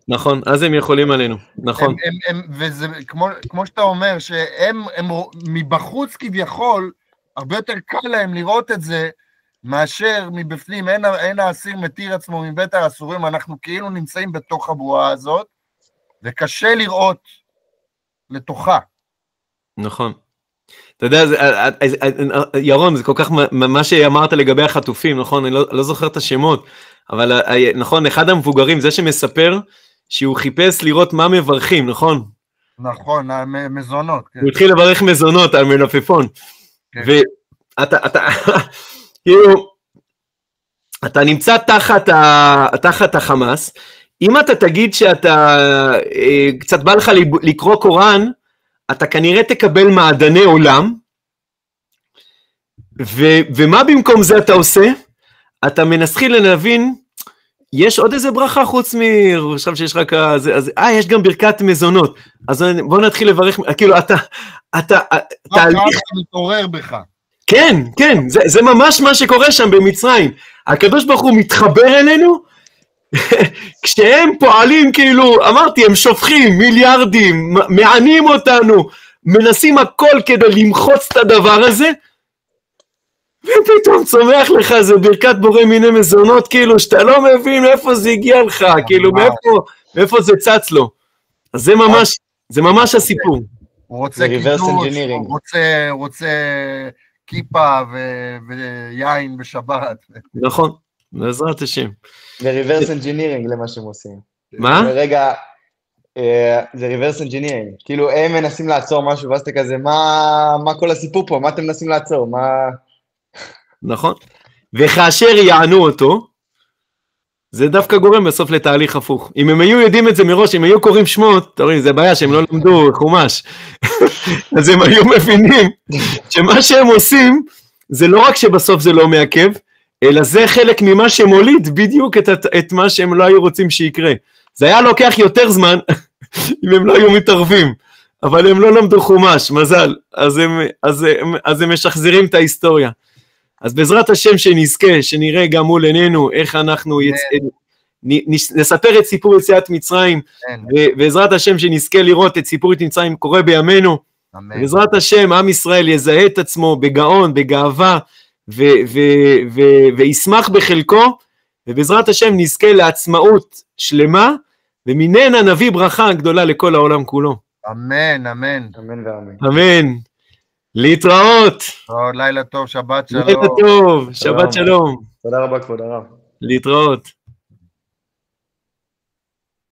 נכון, אז הם יכולים עלינו, נכון. וזה כמו שאתה אומר, שהם מבחוץ כביכול, הרבה יותר קל להם לראות את זה, מאשר מבפנים, אין האסיר מתיר עצמו מבית האסורים, אנחנו כאילו נמצאים בתוך הבועה הזאת, וקשה לראות לתוכה. נכון. אתה יודע, ירון, זה כל כך מה שאמרת לגבי החטופים, נכון? אני לא זוכר את השמות, אבל נכון, אחד המבוגרים, זה שמספר שהוא חיפש לראות מה מברכים, נכון? נכון, מזונות. הוא התחיל לברך מזונות על מלפפון. ואתה, כאילו, אתה נמצא תחת החמאס, אם אתה תגיד שאתה, קצת בא לך לקרוא קוראן, אתה כנראה תקבל מעדני עולם, ומה במקום זה אתה עושה? אתה מנסחיל להבין, יש עוד איזה ברכה חוץ עכשיו שיש רק, יש גם ברכת מזונות, אז בוא נתחיל לברך, כאילו אתה תהליך מתעורר בך. כן, כן, זה ממש מה שקורה שם במצרים, הקדוש ברוך הוא מתחבר אלינו, כשהם פועלים כאילו, אמרתי, הם שופכים מיליארדים, מענים אותנו, מנסים הכל כדי למחוץ את הדבר הזה, ופתאום צומח לך איזה ברכת בורא מיני מזונות, כאילו שאתה לא מבין מאיפה זה הגיע לך, כאילו מאיפה זה צץ לו. אז זה ממש הסיפור. הוא רוצה קידוש, הוא רוצה כיפה ויין בשבת. נכון, בעזרת השם. זה ריברס אנג'ינירינג למה שהם עושים. מה? רגע, זה ריברס אנג'ינירינג. כאילו הם מנסים לעצור משהו, ואז אתה כזה, מה כל הסיפור פה? מה אתם מנסים לעצור? מה... נכון. וכאשר יענו אותו, זה דווקא גורם בסוף לתהליך הפוך. אם הם היו יודעים את זה מראש, אם היו קוראים שמות, תראי, זה בעיה שהם לא למדו חומש. אז הם היו מבינים שמה שהם עושים, זה לא רק שבסוף זה לא מעכב, אלא זה חלק ממה שמוליד בדיוק את מה שהם לא היו רוצים שיקרה. זה היה לוקח יותר זמן, אם הם לא היו מתערבים, אבל הם לא למדו חומש, מזל, אז הם משחזרים את ההיסטוריה. אז בעזרת השם שנזכה, שנראה גם מול עינינו, איך אנחנו נספר את סיפור יציאת מצרים, ובעזרת השם שנזכה לראות את סיפור יציאת מצרים קורה בימינו, בעזרת השם עם ישראל יזהה את עצמו בגאון, בגאווה, וישמח בחלקו, ובעזרת השם נזכה לעצמאות שלמה, ומננה נביא ברכה גדולה לכל העולם כולו. אמן, אמן. אמן ואמן. אמן. להתראות. לילה טוב, שבת שלום. לילה טוב, שבת שלום. תודה רבה, כבוד הרב. להתראות.